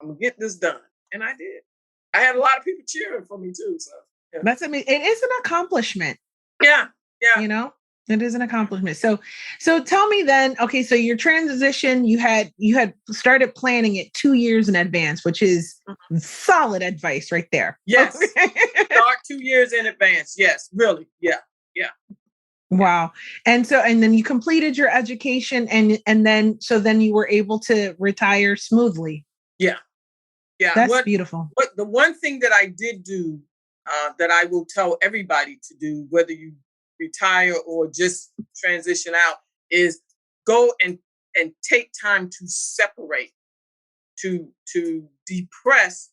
gonna get this done, and I did. I had a lot of people cheering for me too. So yeah. That's amazing. It is an accomplishment. Yeah. It is an accomplishment. So tell me then. Okay, so your transition, you had started planning it 2 years in advance, which is solid advice right there. Yes, start 2 years in advance. Yes, really. Yeah. Wow. And then you completed your education and then you were able to retire smoothly. Yeah. That's beautiful. But the one thing that I did do that I will tell everybody to do, whether you retire or just transition out, is go and take time to separate, to depress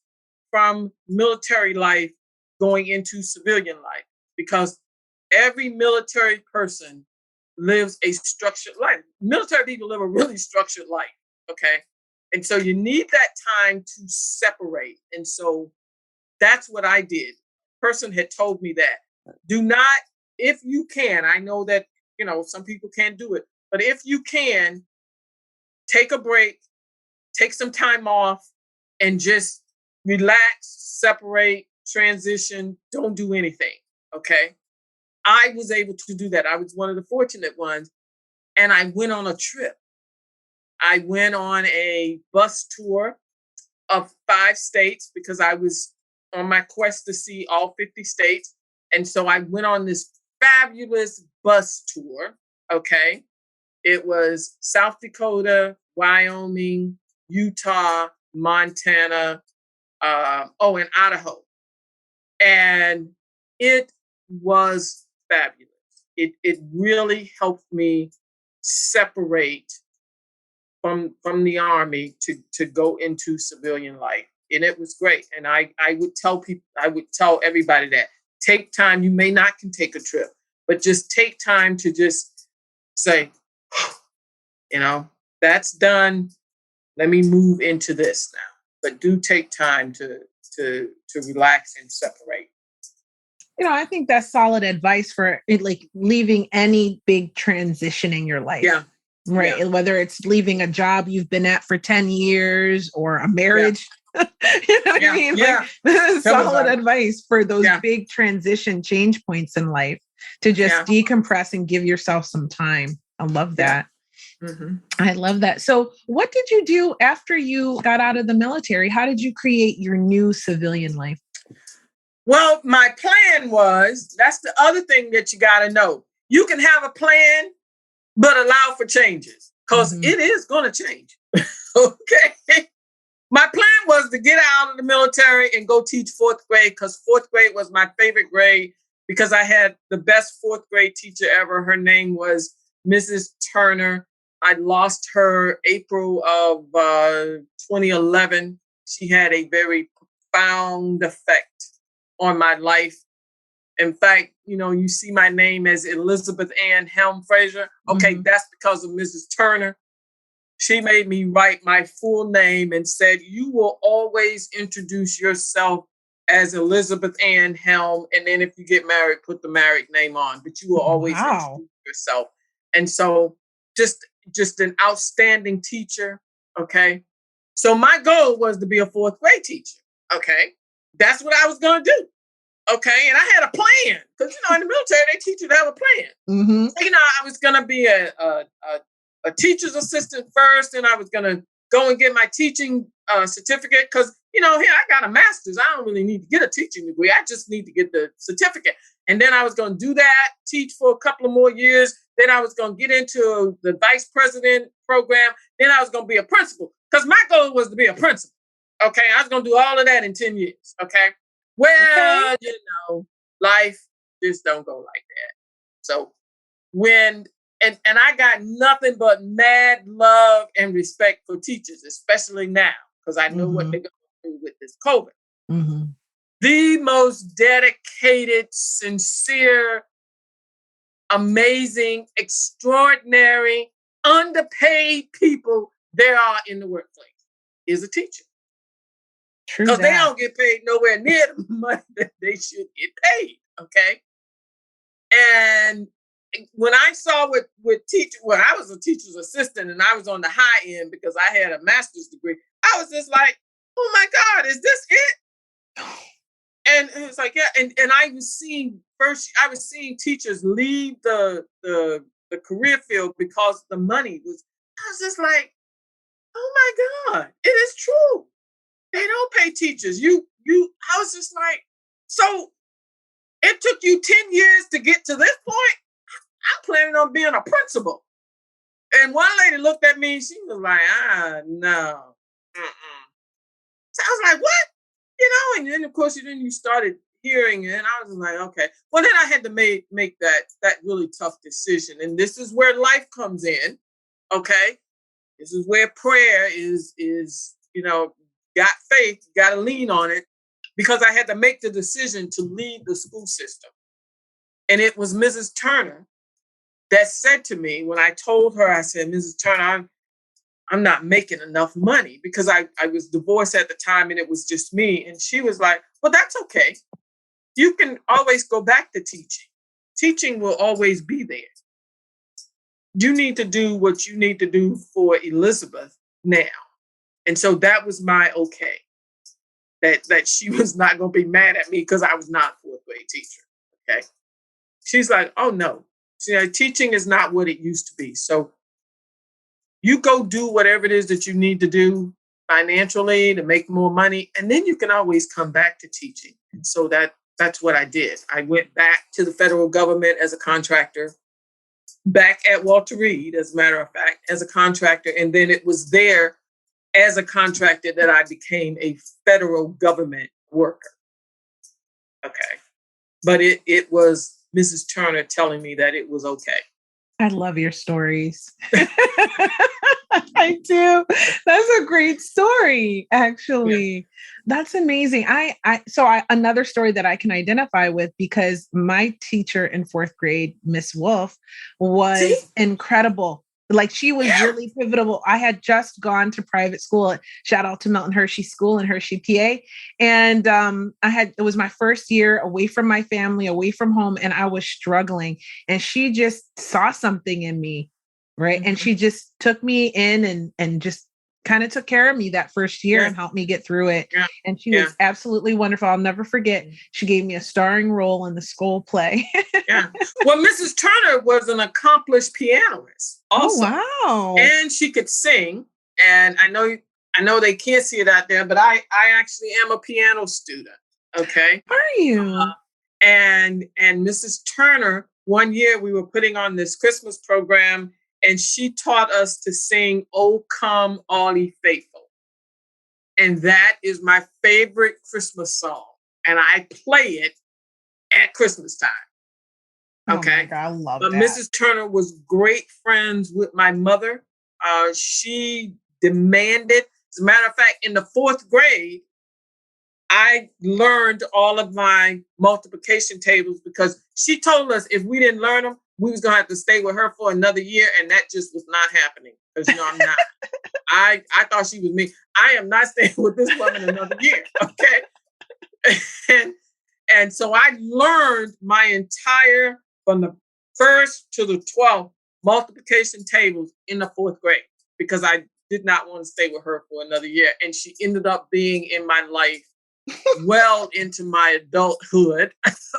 from military life going into civilian life, because every military person lives a structured life. Military people live a really structured life, okay? And so you need that time to separate. And so that's what I did. Person had told me that. Do not, if you can, I know that, some people can't do it, but if you can, take a break, take some time off, and just relax, separate, transition, don't do anything, okay? I was able to do that. I was one of the fortunate ones. And I went on a trip. I went on a bus tour of 5 states because I was on my quest to see all 50 states. And so I went on this fabulous bus tour. Okay. It was South Dakota, Wyoming, Utah, Montana, and Idaho. And it was fabulous. It really helped me separate from the Army to go into civilian life. And it was great. And I would tell people, I would tell everybody that take time. You may not can take a trip, but just take time to just say, that's done. Let me move into this now. But do take time to relax and separate. I think that's solid advice for it, like leaving any big transition in your life. Yeah. Right. Yeah. Whether it's leaving a job you've been at for 10 years or a marriage. Yeah. What I mean? Yeah. Like, solid advice for those big transition change points in life, to just decompress and give yourself some time. I love that. Mm-hmm. I love that. So what did you do after you got out of the military? How did you create your new civilian life? Well, my plan was, that's the other thing that you got to know. You can have a plan, but allow for changes, because it is going to change. Okay. My plan was to get out of the military and go teach 4th grade, because 4th grade was my favorite grade, because I had the best 4th grade teacher ever. Her name was Mrs. Turner. I lost her April of 2011. She had a very profound effect on my life. In fact, you see my name as Elizabeth Ann Helm Frazier. Okay, that's because of Mrs. Turner. She made me write my full name and said, you will always introduce yourself as Elizabeth Ann Helm. And then if you get married, put the married name on, but you will always introduce yourself. And so just an outstanding teacher. Okay. So my goal was to be a 4th grade teacher. Okay. That's what I was going to do. Okay. And I had a plan, because, in the military, they teach you to have a plan. Mm-hmm. So, I was going to be a teacher's assistant first, and I was going to go and get my teaching certificate, because, here I got a master's. I don't really need to get a teaching degree. I just need to get the certificate. And then I was going to do that, teach for a couple of more years. Then I was going to get into the vice president program. Then I was going to be a principal, because my goal was to be a principal. Okay, I was going to do all of that in 10 years. Okay. Well, life just don't go like that. So and I got nothing but mad love and respect for teachers, especially now, because I know what they're going to do with this COVID. Mm-hmm. The most dedicated, sincere, amazing, extraordinary, underpaid people there are in the workplace is a teacher. Because they don't get paid nowhere near the money that they should get paid. Okay. And when I saw with teacher, when I was a teacher's assistant and I was on the high end because I had a master's degree, I was just like, oh my God, is this it? And it was like, yeah. And I was seeing teachers leave the career field because the money was, I was just like, oh my God, it is true. They don't pay teachers. I was just like, so it took you 10 years to get to this point. I'm planning on being a principal. And one lady looked at me, she was like, no. Mm-mm. So I was like, what? And then of course, you started hearing it, and I was like, okay. Well, then I had to make that really tough decision. And this is where life comes in. Okay. This is where prayer is, got faith, you got to lean on it, because I had to make the decision to leave the school system. And it was Mrs. Turner that said to me, when I told her, I said, Mrs. Turner, I'm not making enough money, because I was divorced at the time and it was just me. And she was like, well, that's okay. You can always go back to teaching. Teaching will always be there. You need to do what you need to do for Elizabeth now. And so that was my okay. That she was not going to be mad at me because I was not a fourth grade teacher. Okay. She's like, oh no. Teaching is not what it used to be. So you go do whatever it is that you need to do financially to make more money. And then you can always come back to teaching. And so that's what I did. I went back to the federal government as a contractor, back at Walter Reed, as a matter of fact, as a contractor. And then it was there as a contractor that I became a federal government worker. Okay. But it was Mrs. Turner telling me that it was okay. I love your stories. I do. That's a great story, actually. Yeah. That's amazing. Another story that I can identify with, because my teacher in fourth grade, Miss Wolf, was incredible. Like, she was really pivotal. I had just gone to private school. Shout out to Milton Hershey School in Hershey, PA. And it was my first year away from my family, away from home, and I was struggling. And she just saw something in me, right? Mm-hmm. And she just took me in and just kind of took care of me that first year and helped me get through it. Yeah. And she was absolutely wonderful. I'll never forget. She gave me a starring role in the school play. Yeah. Well, Mrs. Turner was an accomplished pianist also. Oh, wow. And she could sing. And I know they can't see it out there, but I actually am a piano student. Okay. Are you? And Mrs. Turner, one year we were putting on this Christmas program, and she taught us to sing "O Come All Ye Faithful." And that is my favorite Christmas song. And I play it at Christmas time. Okay. Oh my God, I love that. But Mrs. Turner was great friends with my mother. She demanded, as a matter of fact, in the fourth grade, I learned all of my multiplication tables, because she told us if we didn't learn them, we was going to have to stay with her for another year. And that just was not happening, because I'm not. I thought she was me. I am not staying with this woman another year. Okay. And so I learned my entire, from the first to the 12th, multiplication tables in the fourth grade, because I did not want to stay with her for another year. And she ended up being in my life well into my adulthood.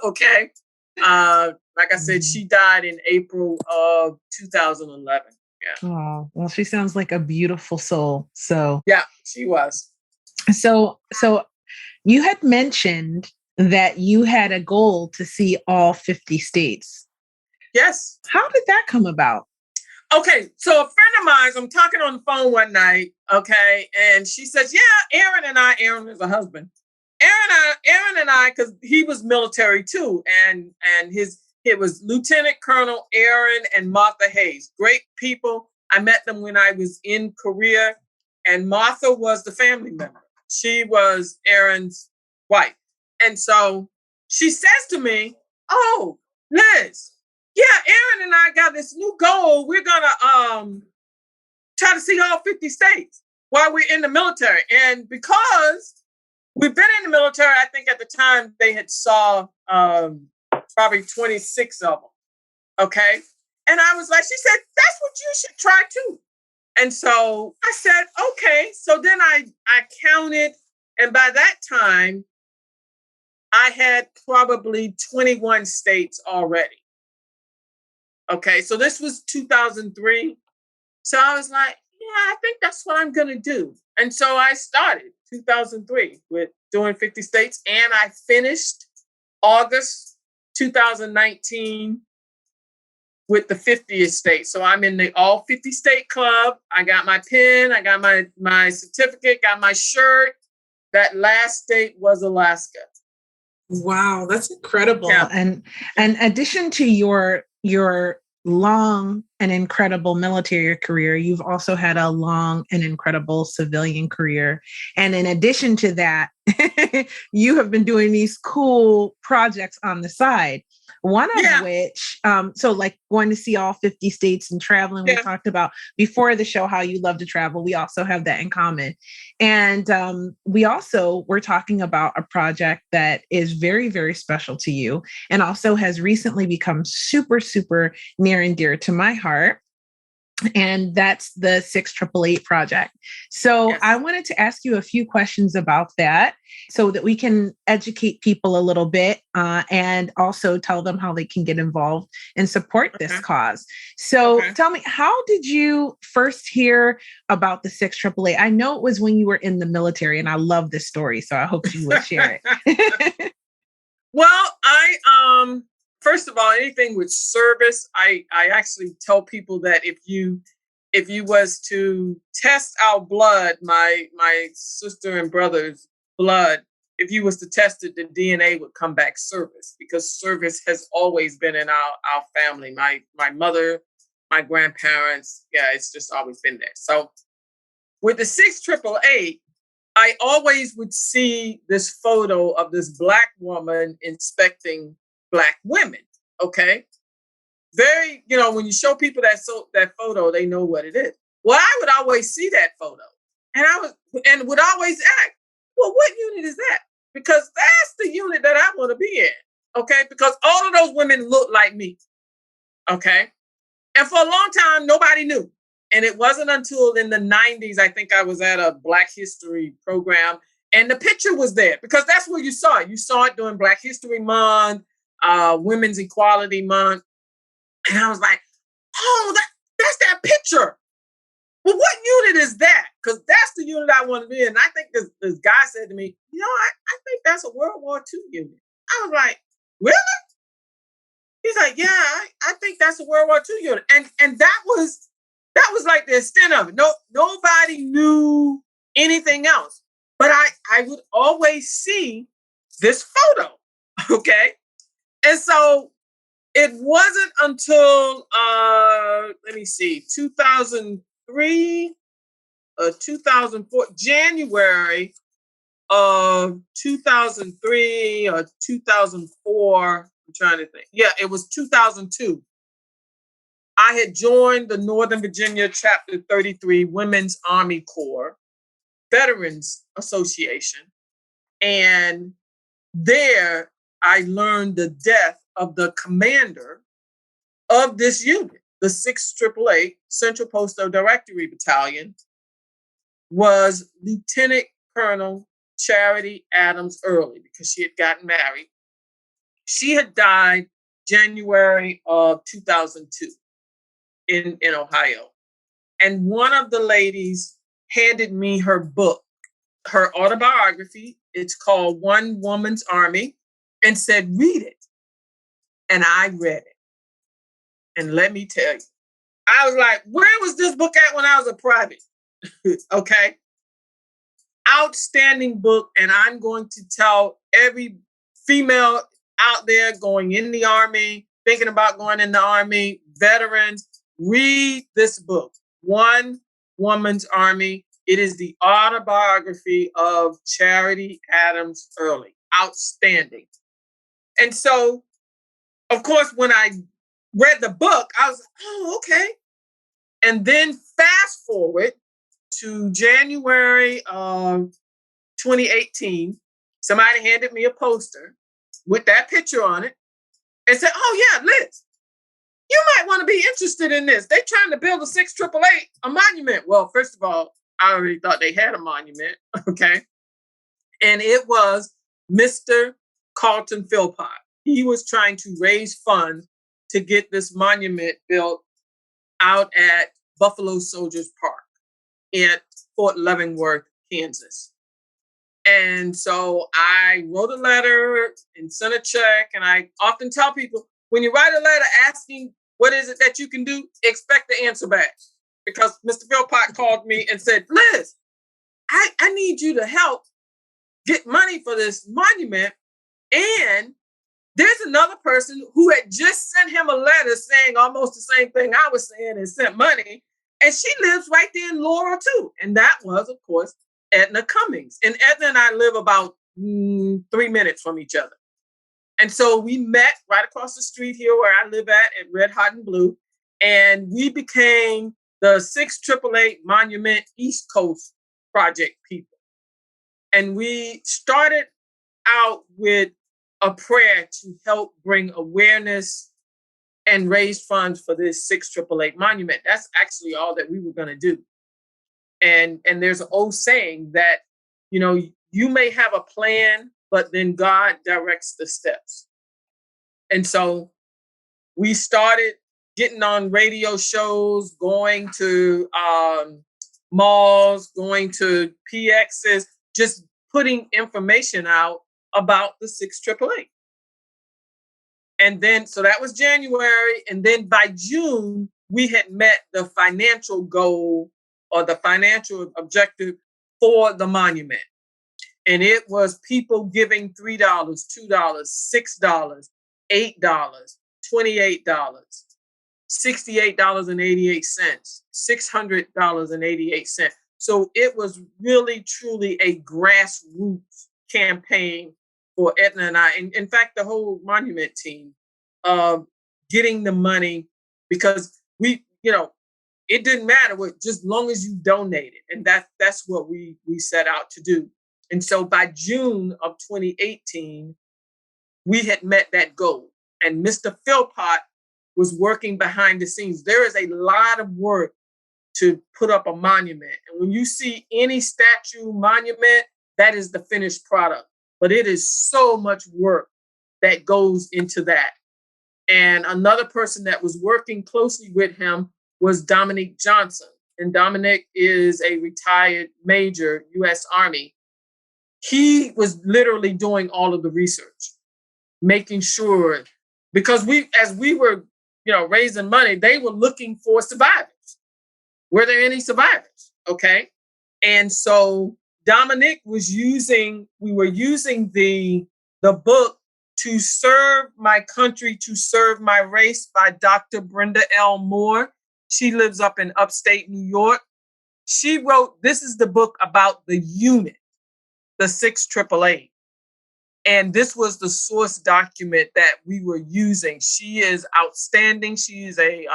Okay. Like I said, she died in April of 2011. Yeah. Oh, well, she sounds like a beautiful soul. So yeah, she was. So you had mentioned that you had a goal to see all 50 states. Yes. How did that come about? Okay, so a friend of mine, I'm talking on the phone one night, okay, and she says, "Yeah, Aaron is a husband. Aaron and I, because he was military too, and it was Lieutenant Colonel Aaron and Martha Hayes, great people. I met them when I was in Korea, and Martha was the family member. She was Aaron's wife, and so she says to me, "Oh, Liz." Yeah, Aaron and I got this new goal. We're gonna try to see all 50 states while we're in the military. And because we've been in the military, I think at the time they had saw probably 26 of them. Okay. And I was like, she said, that's what you should try too. And so I said, okay. So then I counted, and by that time, I had probably 21 states already. Okay, so this was 2003. So I was like, yeah, I think that's what I'm going to do. And so I started 2003 with doing 50 states, and I finished August 2019 with the 50th state. So I'm in the all 50 state club. I got my pen, I got my certificate, got my shirt. That last state was Alaska. Wow, that's incredible. Yeah. And in addition to your long and incredible military career, you've also had a long and incredible civilian career. And in addition to that, you have been doing these cool projects on the side. One of which, so like going to see all 50 states and traveling, we talked about before the show how you love to travel. We also have that in common. And we also were talking about a project that is very, very special to you and also has recently become super, super near and dear to my heart. And that's the 6888 project. So I wanted to ask you a few questions about that so that we can educate people a little bit and also tell them how they can get involved and support this cause. So tell me, how did you first hear about the 6888? I know it was when you were in the military, and I love this story, so I hope you would share it. Well, first of all, anything with service, I actually tell people that if you was to test our blood, my sister and brother's blood, if you was to test it, the DNA would come back service, because service has always been in our family. My mother, my grandparents, it's just always been there. So with the 6888, I always would see this photo of this Black woman inspecting Black women. Okay. Very, when you show people that photo, they know what it is. Well, I would always see that photo, and would always ask, well, what unit is that? Because that's the unit that I want to be in. Okay. Because all of those women look like me. Okay. And for a long time, nobody knew. And it wasn't until in the 90s, I think I was at a Black History program, and the picture was there, because that's where you saw it. You saw it during Black History Month, Women's Equality Month. And I was like, oh, that's that picture. Well, what unit is that? Because that's the unit I want to be in. And I think this guy said to me, I think that's a World War II unit. I was like, really? He's like, yeah, I think that's a World War II unit. And that was like the extent of it. Nobody knew anything else. But I would always see this photo. Okay. And so it wasn't until, 2003 or 2004, January of 2003 or 2004. I'm trying to think. Yeah, it was 2002. I had joined the Northern Virginia Chapter 33 Women's Army Corps Veterans Association. And there I learned the death of the commander of this unit, the 6888 Central Postal Directory Battalion, was Lieutenant Colonel Charity Adams Early, because she had gotten married. She had died January of 2002 in Ohio. And one of the ladies handed me her book, her autobiography. It's called One Woman's Army, and said, read it. And I read it. And let me tell you, I was like, where was this book at when I was a private? Okay. Outstanding book. And I'm going to tell every female out there going in the Army, thinking about going in the Army, veterans, read this book, One Woman's Army. It is the autobiography of Charity Adams Early. Outstanding. And so, of course, when I read the book, I was like, oh, okay. And then fast forward to January of 2018, somebody handed me a poster with that picture on it and said, oh, yeah, Liz, you might want to be interested in this. They're trying to build a 6888, a monument. Well, first of all, I already thought they had a monument, okay? And it was Mr. Carlton Philpott. He was trying to raise funds to get this monument built out at Buffalo Soldiers Park at Fort Leavenworth, Kansas. And so I wrote a letter and sent a check. And I often tell people, when you write a letter asking what is it that you can do, expect the answer back. Because Mr. Philpott called me and said, Liz, I need you to help get money for this monument. And there's another person who had just sent him a letter saying almost the same thing I was saying and sent money. And she lives right there in Laurel too. And that was, of course, Edna Cummings. And Edna and I live about 3 minutes from each other. And so we met right across the street here where I live at Red Hot and Blue. And we became the 6888 Monument East Coast Project people. And we started out with a prayer to help bring awareness and raise funds for this 6888 monument. That's actually all that we were going to do. And there's an old saying that, you know, you may have a plan, but then God directs the steps. And so we started getting on radio shows, going to malls, going to PXs, just putting information out about the 6888. And then, so that was January. And then by June, we had met the financial goal or the financial objective for the monument. And it was people giving $3, $2, $6, $8, $28, $68.88, $600.88. So it was really, truly a grassroots campaign for Edna and I. And in fact, the whole monument team, getting the money, because we, you know, it didn't matter what, just long as you donated. And that's what we set out to do. And so by June of 2018, we had met that goal. And Mr. Philpott was working behind the scenes. There is a lot of work to put up a monument. And when you see any statue, monument, that is the finished product. But it is so much work that goes into that. And another person that was working closely with him was Dominique Johnson. And Dominic is a retired major, U.S. Army. He was literally doing all of the research, making sure, because as we were, you know, raising money, they were looking for survivors. Were there any survivors? Okay. And so Dominic we were using the book To Serve My Country, to Serve My Race by Dr. Brenda L. Moore. She lives up in upstate New York. She wrote, this is the book about the unit, the 6888. And this was the source document that we were using. She is outstanding. She is a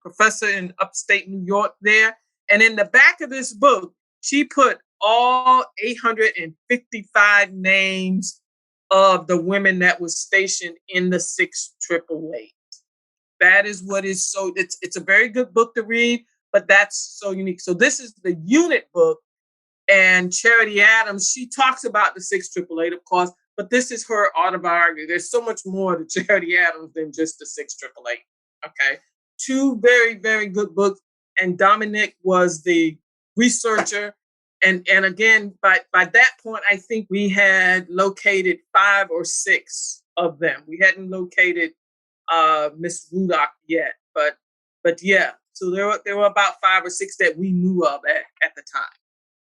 professor in upstate New York there. And in the back of this book, she put all 855 names of the women that was stationed in the 6888. That is what is so, it's a very good book to read, but that's so unique. So this is the unit book. And Charity Adams, she talks about the 6888, of course, but this is her autobiography. There's so much more to Charity Adams than just the 6888. Okay. Two very, very good books. And Dominic was the researcher. And again, by that point, I think we had located 5 or 6 of them. We hadn't located Miss Rudock yet, but yeah. So there were about 5 or 6 that we knew of at the time.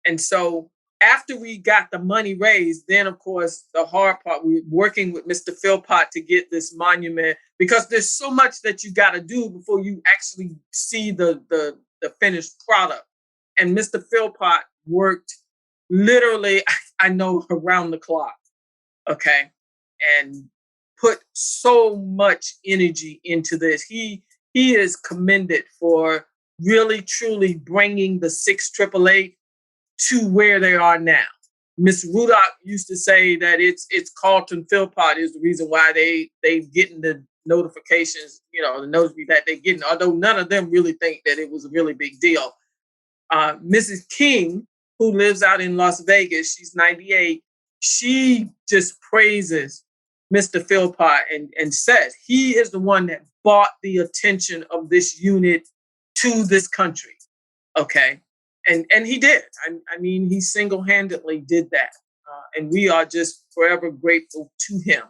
And so after we got the money raised, then of course the hard part, we were working with Mr. Philpott to get this monument, because there's so much that you got to do before you actually see the finished product. And Mr. Philpott worked literally, I know, around the clock, okay, and put so much energy into this. He is commended for really truly bringing the 688 to where they are now. Miss Rudock used to say that it's Carlton Philpott is the reason why they getting the notifications, the notice that they're getting, although none of them really think that it was a really big deal. Mrs. King, who lives out in Las Vegas, she's 98, she just praises Mr. Philpott and says he is the one that brought the attention of this unit to this country. Okay. And he did. I mean, he single-handedly did that. And we are just forever grateful to him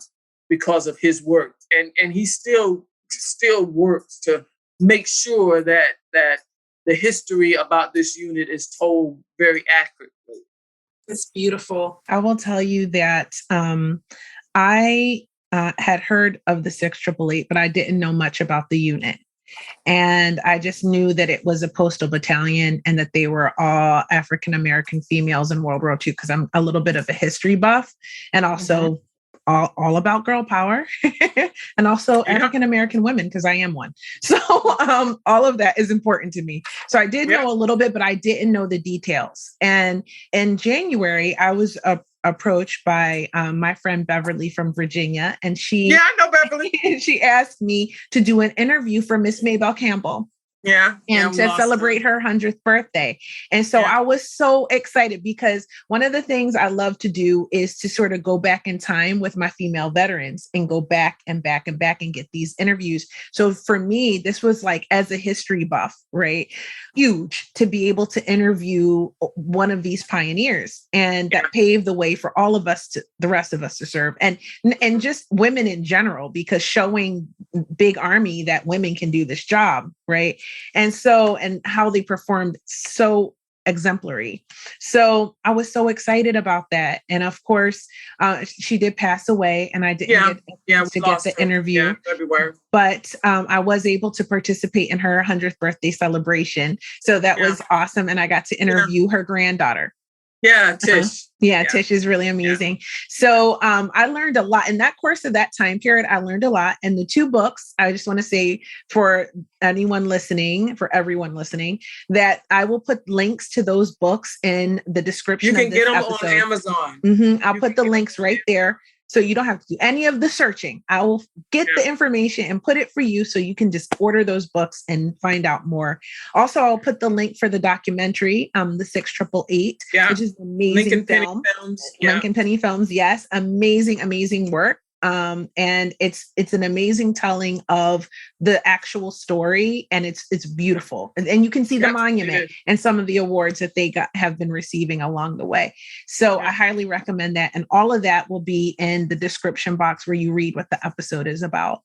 because of his work. And he still works to make sure that the history about this unit is told very accurately. It's beautiful. I will tell you that I had heard of the 6888, but I didn't know much about the unit. And I just knew that it was a postal battalion and that they were all African-American females in World War II, because I'm a little bit of a history buff and also all about girl power and also African-American women, because I am one. So all of that is important to me. So I did know a little bit, but I didn't know the details. And in January, I was approached by my friend Beverly from Virginia, and I know Beverly. She asked me to do an interview for Miss Maybelle Campbell. And to celebrate her 100th birthday. And so I was so excited, because one of the things I love to do is to sort of go back in time with my female veterans and go back and back and back and get these interviews. So for me, this was like, as a history buff, right? Huge to be able to interview one of these pioneers, and that paved the way for all of us, the rest of us to serve, and just women in general, because showing big army that women can do this job, right? And how they performed so exemplary. So I was so excited about that. And of course, she did pass away, and I didn't get to get the interview. But I was able to participate in her 100th birthday celebration. So that was awesome. And I got to interview her granddaughter. Tish. Tish is really amazing. So I learned a lot in that course of that time period. I learned a lot. And the 2 books, I just want to say for everyone listening, that I will put links to those books in the description. You can get them episode. On Amazon. I'll put the links right there. So you don't have to do any of the searching. I will get the information and put it for you, so you can just order those books and find out more. Also, I'll put the link for the documentary, the 6888, which is an amazing Lincoln film. Penny Films. Lincoln Penny Films, yes. Amazing work. And it's an amazing telling of the actual story, and it's beautiful. And you can see the monument and some of the awards that they have been receiving along the way. So I highly recommend that. And all of that will be in the description box where you read what the episode is about.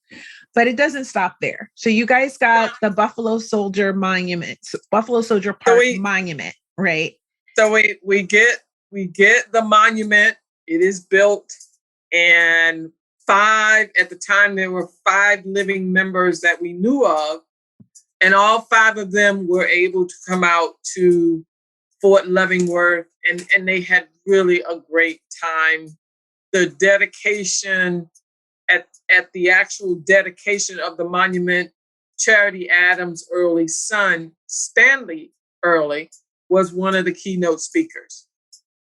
But it doesn't stop there. So you guys got the Buffalo Soldier Monument, Buffalo Soldier Park Monument, right? So we get the monument. It is built, and at the time, there were 5 living members that we knew of, and all 5 of them were able to come out to Fort Leavenworth, and they had really a great time. The dedication, at the actual dedication of the monument, Charity Adams' early son, Stanley Early, was one of the keynote speakers.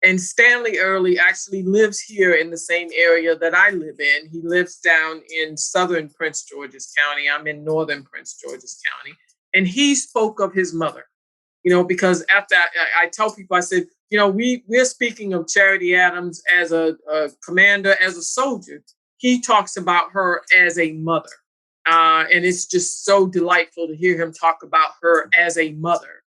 And Stanley Early actually lives here in the same area that I live in. He lives down in southern Prince George's County. I'm in northern Prince George's County. And he spoke of his mother, because after I tell people, I said, we're speaking of Charity Adams as a commander, as a soldier. He talks about her as a mother. And it's just so delightful to hear him talk about her as a mother.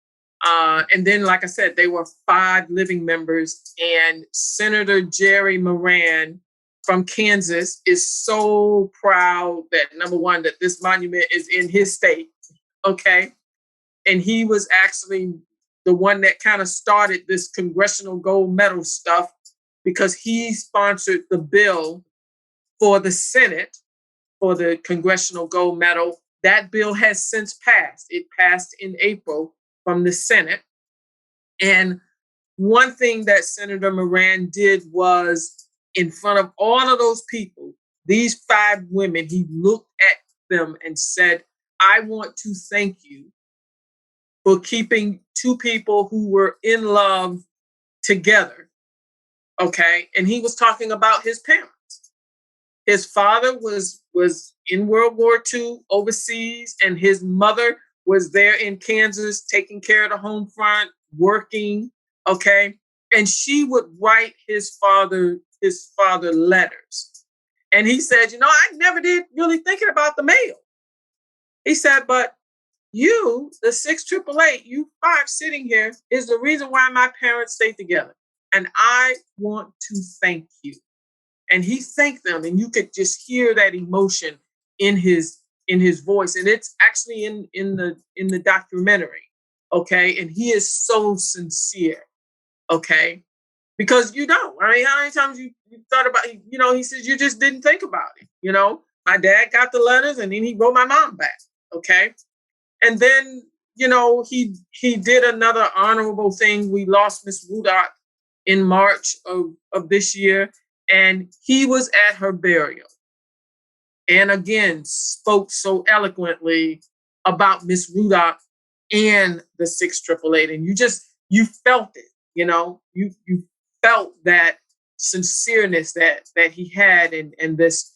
And then, like I said, they were 5 living members, and Senator Jerry Moran from Kansas is so proud that, number one, that this monument is in his state. Okay. And he was actually the one that kind of started this Congressional Gold Medal stuff because he sponsored the bill for the Senate for the Congressional Gold Medal. That bill has since passed. It passed in April from the Senate. And one thing that Senator Moran did was, in front of all of those people, these 5 women, he looked at them and said, I want to thank you for keeping 2 people who were in love together. Okay. And he was talking about his parents. His father was in World War II overseas, and his mother was there in Kansas taking care of the home front, working. Okay. And she would write his father letters. And he said, I never did really thinking about the mail. He said, but you, the 6888, you 5 sitting here, is the reason why my parents stayed together. And I want to thank you. And he thanked them, and you could just hear that emotion in his voice. And it's actually in the documentary. Okay. And he is so sincere. Okay. Because how many times you thought about, he says, you just didn't think about it. My dad got the letters, and then he wrote my mom back. Okay. And then, he did another honorable thing. We lost Miss Rudock in March of this year, and he was at her burial. And again, spoke so eloquently about Miss Rudock and the 6888. And you felt it, you felt that sincereness that he had, and this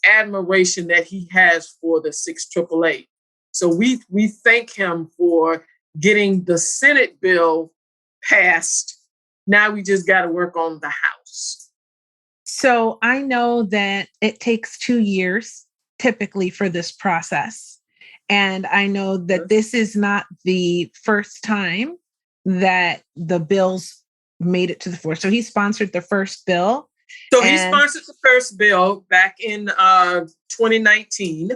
admiration that he has for the 6888. So we thank him for getting the Senate bill passed. Now we just got to work on the House. So I know that it takes 2 years typically for this process. And I know that this is not the first time that the bills made it to the floor. So he sponsored the first bill. So he sponsored the first bill back in 2019.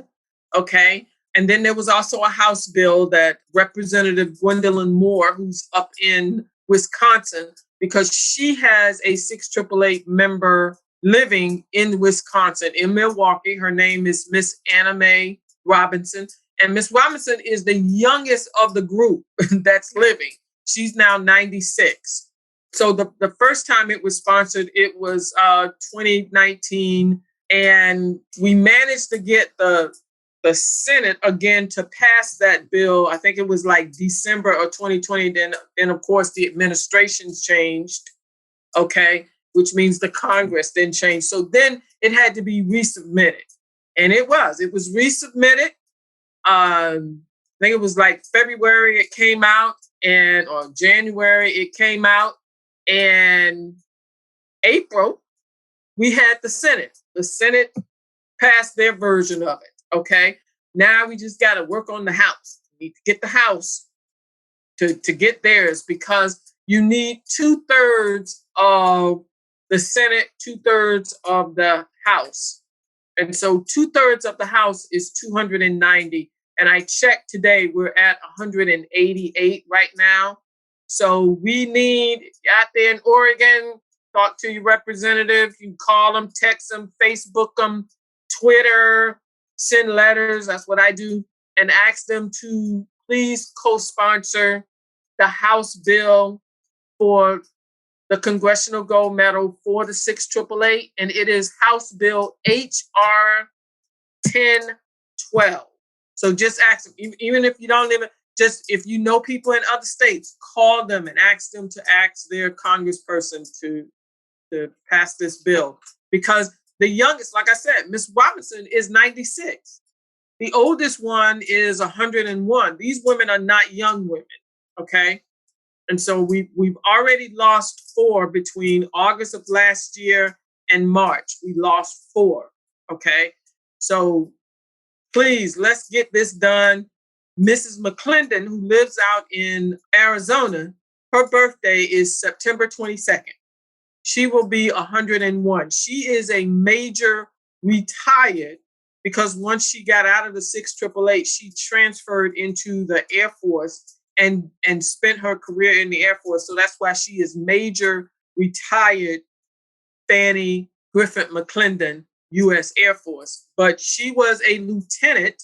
Okay. And then there was also a House bill that Representative Gwendolyn Moore, who's up in Wisconsin, because she has a 6888 member living in Wisconsin, in Milwaukee. Her name is Miss Anna Mae Robinson. And Miss Robinson is the youngest of the group that's living. She's now 96. So the first time it was sponsored, it was 2019. And we managed to get the Senate again to pass that bill. I think it was like December of 2020. Then of course, the administrations changed. Okay. Which means the Congress then changed. So then it had to be resubmitted. And it was resubmitted. I think it was like February it came out, or January it came out. And April, we had the Senate. The Senate passed their version of it. Okay. Now we just got to work on the House. We need to get the House to get theirs, because you need 2/3 of the Senate, 2/3 of the House. And so 2/3 of the House is 290. And I checked today, we're at 188 right now. So we need, out there in Oregon, talk to your representative. You can call them, text them, Facebook them, Twitter, send letters. That's what I do. And ask them to please co-sponsor the House bill for the Congressional Gold Medal for the 6888. And it is House Bill HR 1012. So just ask them, even if you don't live in, just if you know people in other states, call them and ask them to ask their congressperson to pass this bill. Because the youngest, like I said, Miss Robinson is 96. The oldest one is 101. These women are not young women, okay? And so we've already lost 4 between August of last year and March. We lost 4, okay? So please, let's get this done. Mrs. McClendon, who lives out in Arizona, her birthday is September 22nd. She will be 101. She is a major retired because once she got out of the 688, she transferred into the Air Force and spent her career in the Air Force. So that's why she is Major Retired Fannie Griffith McClendon, U.S. Air Force. But she was a lieutenant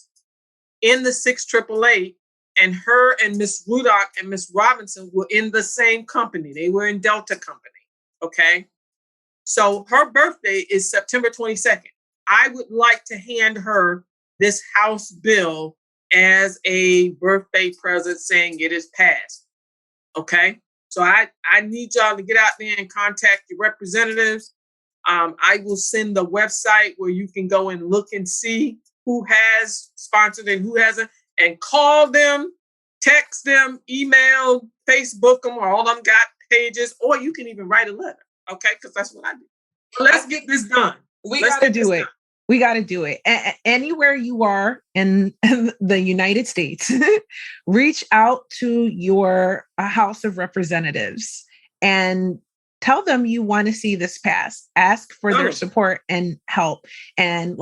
in the 688, and her and Miss Rudock and Miss Robinson were in the same company. They were in Delta Company, okay? So her birthday is September 22nd. I would like to hand her this House bill as a birthday present saying it is passed, okay? So I need y'all to get out there and contact your representatives. I will send the website where you can go and look and see who has sponsored and who hasn't, and call them, text them, email, Facebook them, or all of them got pages, or you can even write a letter, okay? Because that's what I do. So let's get this done. We got to do it. We got to do it. Anywhere you are in the United States, reach out to your House of Representatives and tell them you want to see this pass. Ask for their support and help. And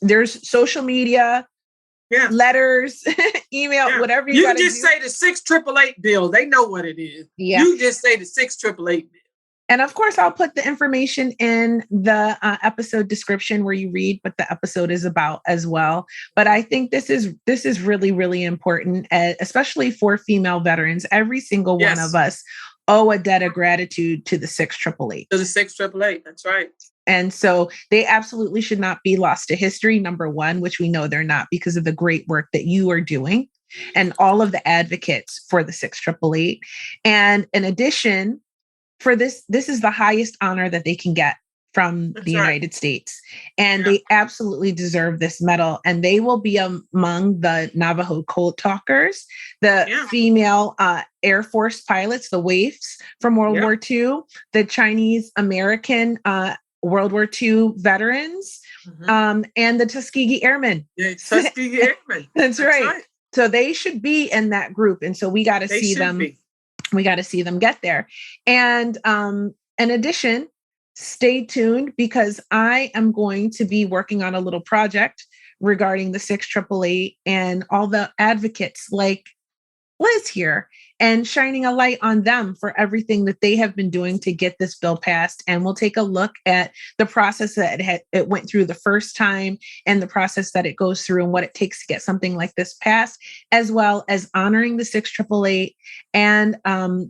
there's social media, letters, email, whatever you got to do. You just say the 6888 bill. They know what it is. Yeah. You just say the 6888 bill. And of course, I'll put the information in the episode description where you read what the episode is about as well. But I think this is really, really important, especially for female veterans. Every single one of us owe a debt of gratitude to the 6888. To the 6888, that's right. And so they absolutely should not be lost to history, number one, which we know they're not because of the great work that you are doing and all of the advocates for the 6888. And in addition, for this is the highest honor that they can get from the United States. And they absolutely deserve this medal. And they will be among the Navajo Code Talkers, the female Air Force pilots, the waifs from World War II, the Chinese American World War II veterans, and the Tuskegee Airmen. Yeah, Tuskegee Airmen. That's right. So they should be in that group. And so we got to see them. We got to see them get there. And in addition, stay tuned because I am going to be working on a little project regarding the 6888 and all the advocates like Liz here and shining a light on them for everything that they have been doing to get this bill passed. And we'll take a look at the process that it went through the first time and the process that it goes through and what it takes to get something like this passed, as well as honoring the 6888 and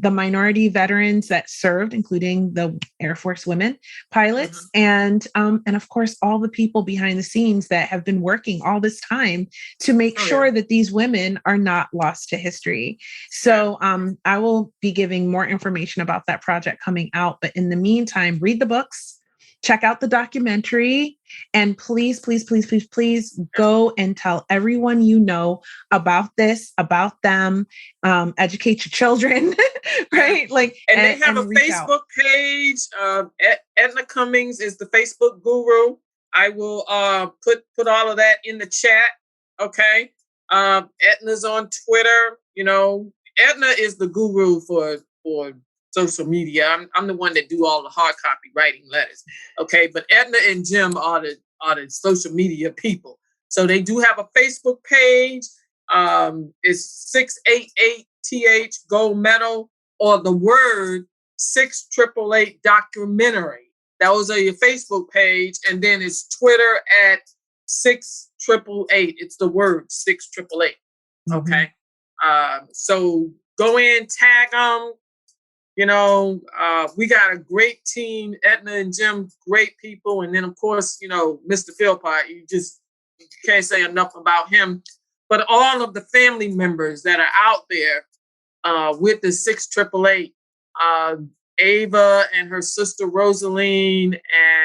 the minority veterans that served, including the Air Force women pilots, and of course, all the people behind the scenes that have been working all this time to make sure that these women are not lost to history. So I will be giving more information about that project coming out. But in the meantime, read the books, check out the documentary, and please, please, please, please, please go and tell everyone you know about this, about them, educate your children, right? And they have a Facebook page. Edna Cummings is the Facebook guru. I will put all of that in the chat. Okay. Edna's on Twitter. You know, Edna is the guru for social media. I'm the one that do all the hard copy writing letters. Okay, but Edna and Jim are the social media people. So they do have a Facebook page. It's 688TH Gold Medal, or the word 6888 documentary. Those are your Facebook page, and then it's Twitter at 6888. It's the word 6888. Okay. So go in, tag them. You know, we got a great team. Edna and Jim, great people. And then, of course, you know, Mr. Philpott, you can't say enough about him. But all of the family members that are out there with the 6888, Ava and her sister Rosaline,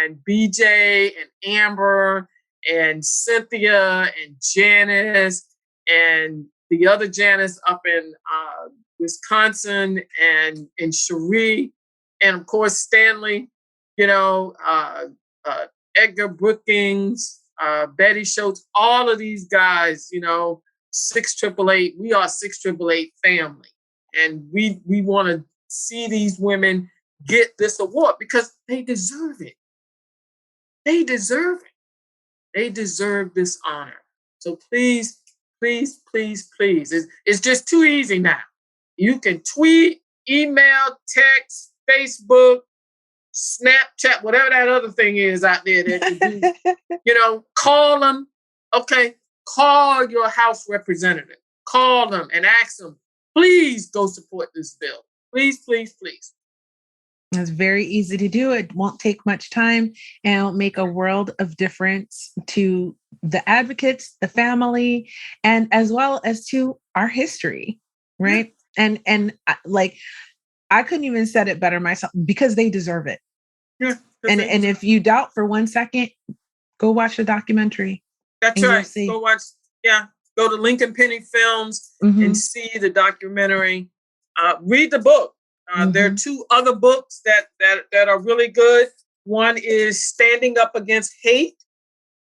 and BJ and Amber and Cynthia and Janice and the other Janice up in Wisconsin and Cherie, and of course Stanley, you know, Edgar Brookings, Betty Schultz, all of these guys, you know, 6888, we are 6888 family. And we want to see these women get this award because they deserve it. They deserve it. They deserve this honor. So please, please, please, please. It's just too easy now. You can tweet, email, text, Facebook, Snapchat, whatever that other thing is out there that you do, call them. Okay, call your House representative. Call them and ask them, please go support this bill. Please, please, please. It's very easy to do. It won't take much time and it'll make a world of difference to the advocates, the family, and as well as to our history, right? Yeah. And like, I couldn't even said it better myself because they deserve it. Yeah, and if you doubt for 1 second, go watch the documentary. That's right. Go watch. Yeah. Go to Lincoln Penny Films and see the documentary. Read the book. There are 2 other books that are really good. One is Standing Up Against Hate.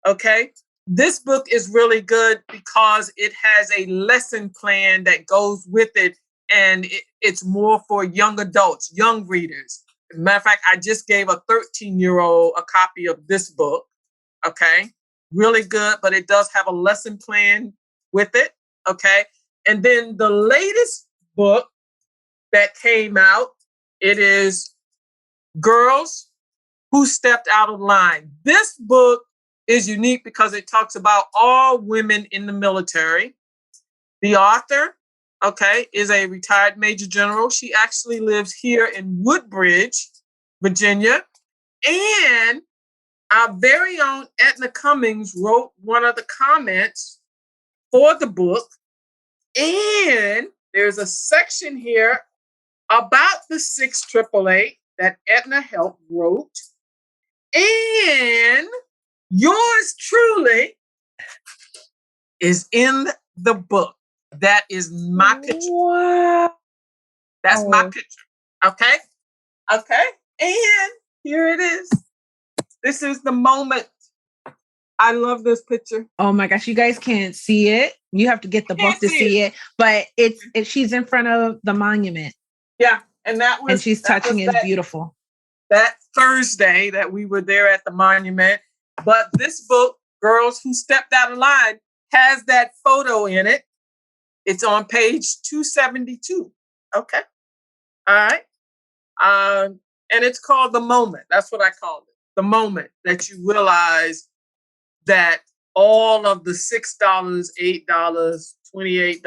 Okay. This book is really good because it has a lesson plan that goes with it. And it's more for young adults, young readers. As a matter of fact, I just gave a 13-year-old a copy of this book. Okay. Really good, but it does have a lesson plan with it. Okay. And then the latest book that came out, it is Girls Who Stepped Out of Line. This book is unique because it talks about all women in the military. The author, okay, is a retired Major General. She actually lives here in Woodbridge, Virginia. And our very own Edna Cummings wrote one of the comments for the book. And there's a section here about the 6888 that Edna helped wrote. And yours truly is in the book. That is my picture. Wow. That's my picture. Okay? Okay? And here it is. This is the moment. I love this picture. Oh my gosh, you guys can't see it. You have to get the book to see it. But she's in front of the monument. Yeah, and she's touching it. Beautiful. That Thursday that we were there at the monument. But this book, Girls Who Stepped Out of Line, has that photo in it. It's on page 272. Okay. All right. And it's called The Moment. That's what I called it. The moment that you realize that all of the $6, $8, $28,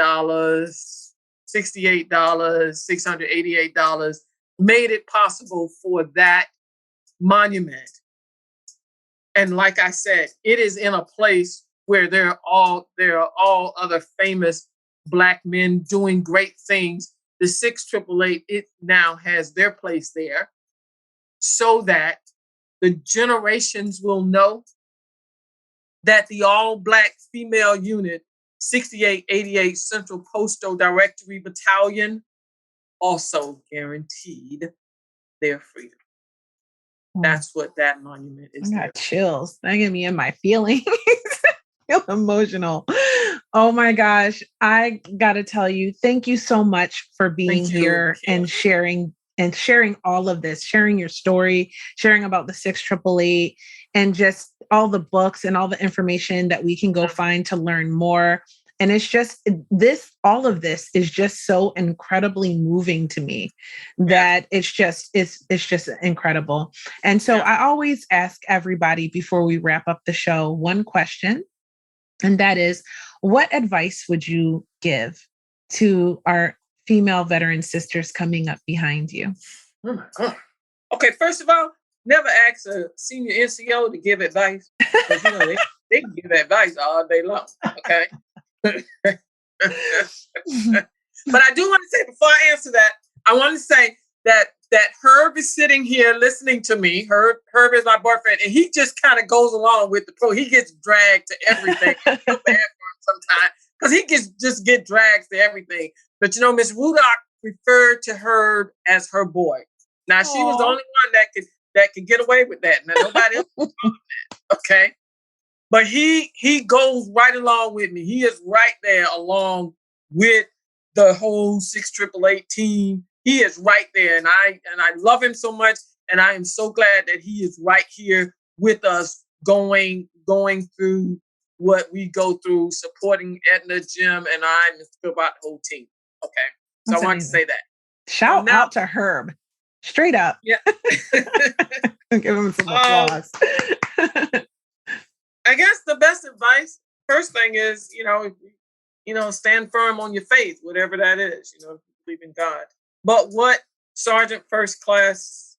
$68, $688 made it possible for that monument. And like I said, it is in a place where there are all other famous Black men doing great things. The 6888, it now has their place there so that the generations will know that the all-Black female unit, 6888 Central Postal Directory Battalion, also guaranteed their freedom. That's what that monument is. I got chills. That gave me in my feelings. Feel emotional. Oh my gosh. I got to tell you, thank you so much for being here and sharing all of this, sharing your story, sharing about the 6888 and just all the books and all the information that we can go find to learn more. And it's just all of this is just so incredibly moving to me that it's just incredible. And so I always ask everybody before we wrap up the show, one question, and that is, what advice would you give to our female veteran sisters coming up behind you? Oh my God. Okay, first of all, never ask a senior NCO to give advice. Because, they can give advice all day long, okay? But I do want to say, before I answer that, I want to say that Herb is sitting here listening to me. Herb is my boyfriend, and he just kind of goes along with the pro. He gets dragged to everything. I feel bad for him sometimes because he just get dragged to everything. But Miss Rudock referred to Herb as her boy. Now she was the only one that could get away with that. Now nobody else was doing that. Okay. But he goes right along with me. He is right there along with the whole 6888 team. He is right there. And I love him so much. And I am so glad that he is right here with us going through what we go through, supporting Edna, Jim, and I, and about the whole team. Okay. So That's I wanted to amazing. say that. Shout out to Herb. Straight up. Yeah. Give him some applause. I guess the best advice, first thing is, stand firm on your faith, whatever that is, believe in God. But what Sergeant First Class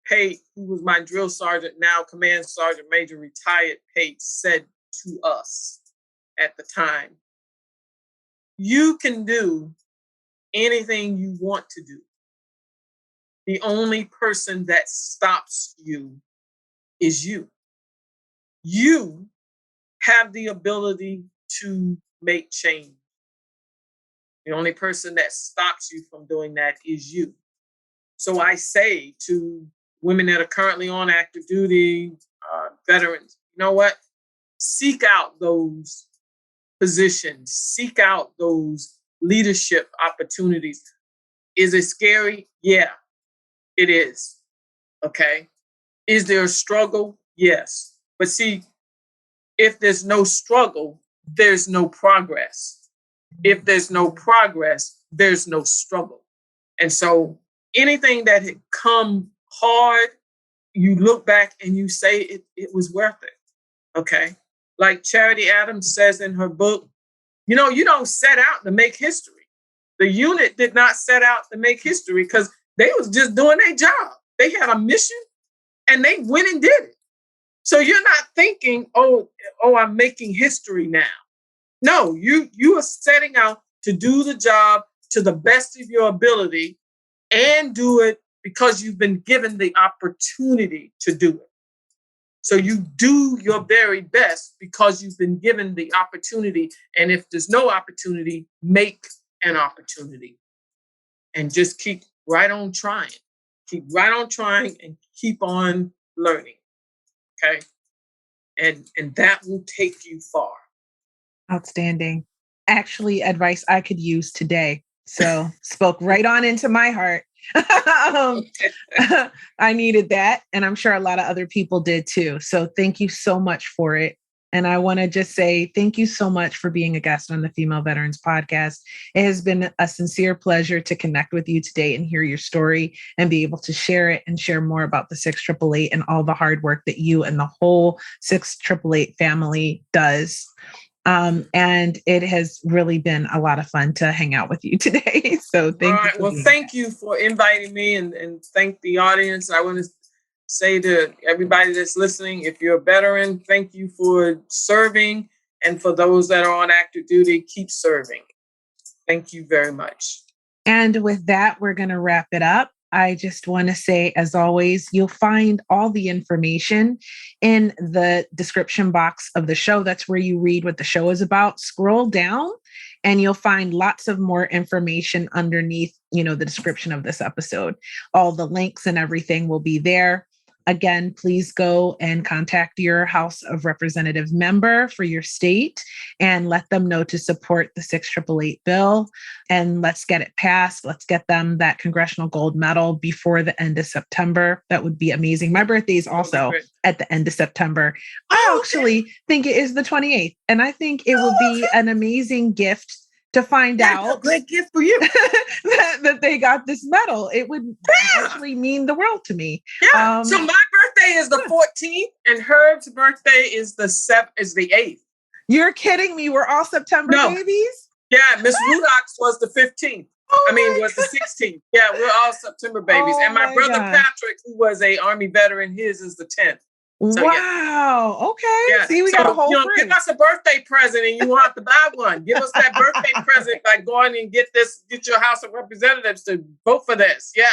Pate, who was my drill sergeant, now Command Sergeant Major retired Pate, said to us at the time, you can do anything you want to do. The only person that stops you is you. You have the ability to make change. The only person that stops you from doing that is you. So I say to women that are currently on active duty, veterans, you know what? Seek out those positions, seek out those leadership opportunities. Is it scary? Yeah, it is. Okay. Is there a struggle? Yes. But see, if there's no struggle, there's no progress. If there's no progress, there's no struggle. And so anything that had come hard, you look back and you say it was worth it. Okay. Like Charity Adams says in her book, you don't set out to make history. The unit did not set out to make history because they was just doing their job. They had a mission and they went and did it. So you're not thinking, oh, I'm making history now. No, you are setting out to do the job to the best of your ability and do it because you've been given the opportunity to do it. So you do your very best because you've been given the opportunity. And if there's no opportunity, make an opportunity and just keep right on trying. Keep right on trying and keep on learning. Okay. And that will take you far. Outstanding. Actually, advice I could use today. So spoke right on into my heart. I needed that. And I'm sure a lot of other people did too. So thank you so much for it. And I want to just say thank you so much for being a guest on the Female Veterans Podcast. It has been a sincere pleasure to connect with you today and hear your story and be able to share it and share more about the 6888 and all the hard work that you and the whole 6888 family does. And it has really been a lot of fun to hang out with you today. So thank you. All right. Well, thank you for inviting me and thank the audience. I want to say to everybody that's listening, if you're a veteran, thank you for serving. And for those that are on active duty, keep serving. Thank you very much. And with that, we're going to wrap it up. I just want to say, as always, you'll find all the information in the description box of the show. That's where you read what the show is about. Scroll down and you'll find lots of more information underneath, the description of this episode. All the links and everything will be there. Again, please go and contact your House of Representative member for your state and let them know to support the 6888 bill. And let's get it passed. Let's get them that Congressional Gold Medal before the end of September. That would be amazing. My birthday is also at the end of September. I actually think it is the 28th. And I think it will be an amazing gift to find out, a great gift for you, that they got this medal. It would actually mean the world to me. Yeah. So my birthday is the 14th, and Herb's birthday is the 8th. You're kidding me? We're all September babies? Yeah. Miss Rudox was the 15th. Was the 16th. Yeah, we're all September babies. And my brother Patrick, who was a Army veteran, his is the 10th. So, wow. Yeah. Okay. Yeah. See, we got a whole give us a birthday present and you want to buy one. Give us that birthday present by going and get your House of Representatives to vote for this. Yeah.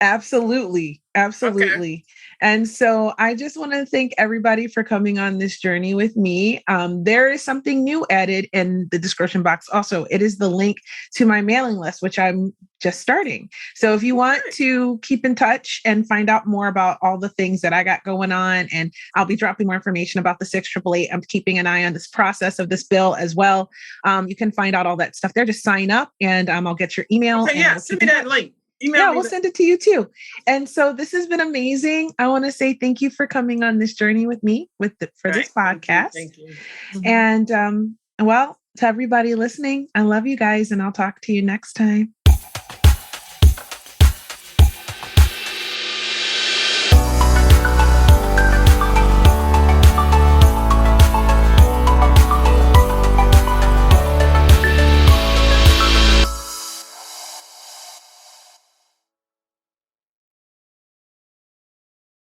Absolutely. Okay. And so I just want to thank everybody for coming on this journey with me. There is something new added in the description box. Also, it is the link to my mailing list, which I'm just starting. So if you want to keep in touch and find out more about all the things that I got going on, and I'll be dropping more information about the 6888. I'm keeping an eye on this process of this bill as well. You can find out all that stuff there. Just sign up and I'll get your email. Okay, send me that link. Email Yeah, me we'll send it to you too. And so this has been amazing. I want to say thank you for coming on this journey with me for this podcast. Thank you. And well, to everybody listening, I love you guys, and I'll talk to you next time.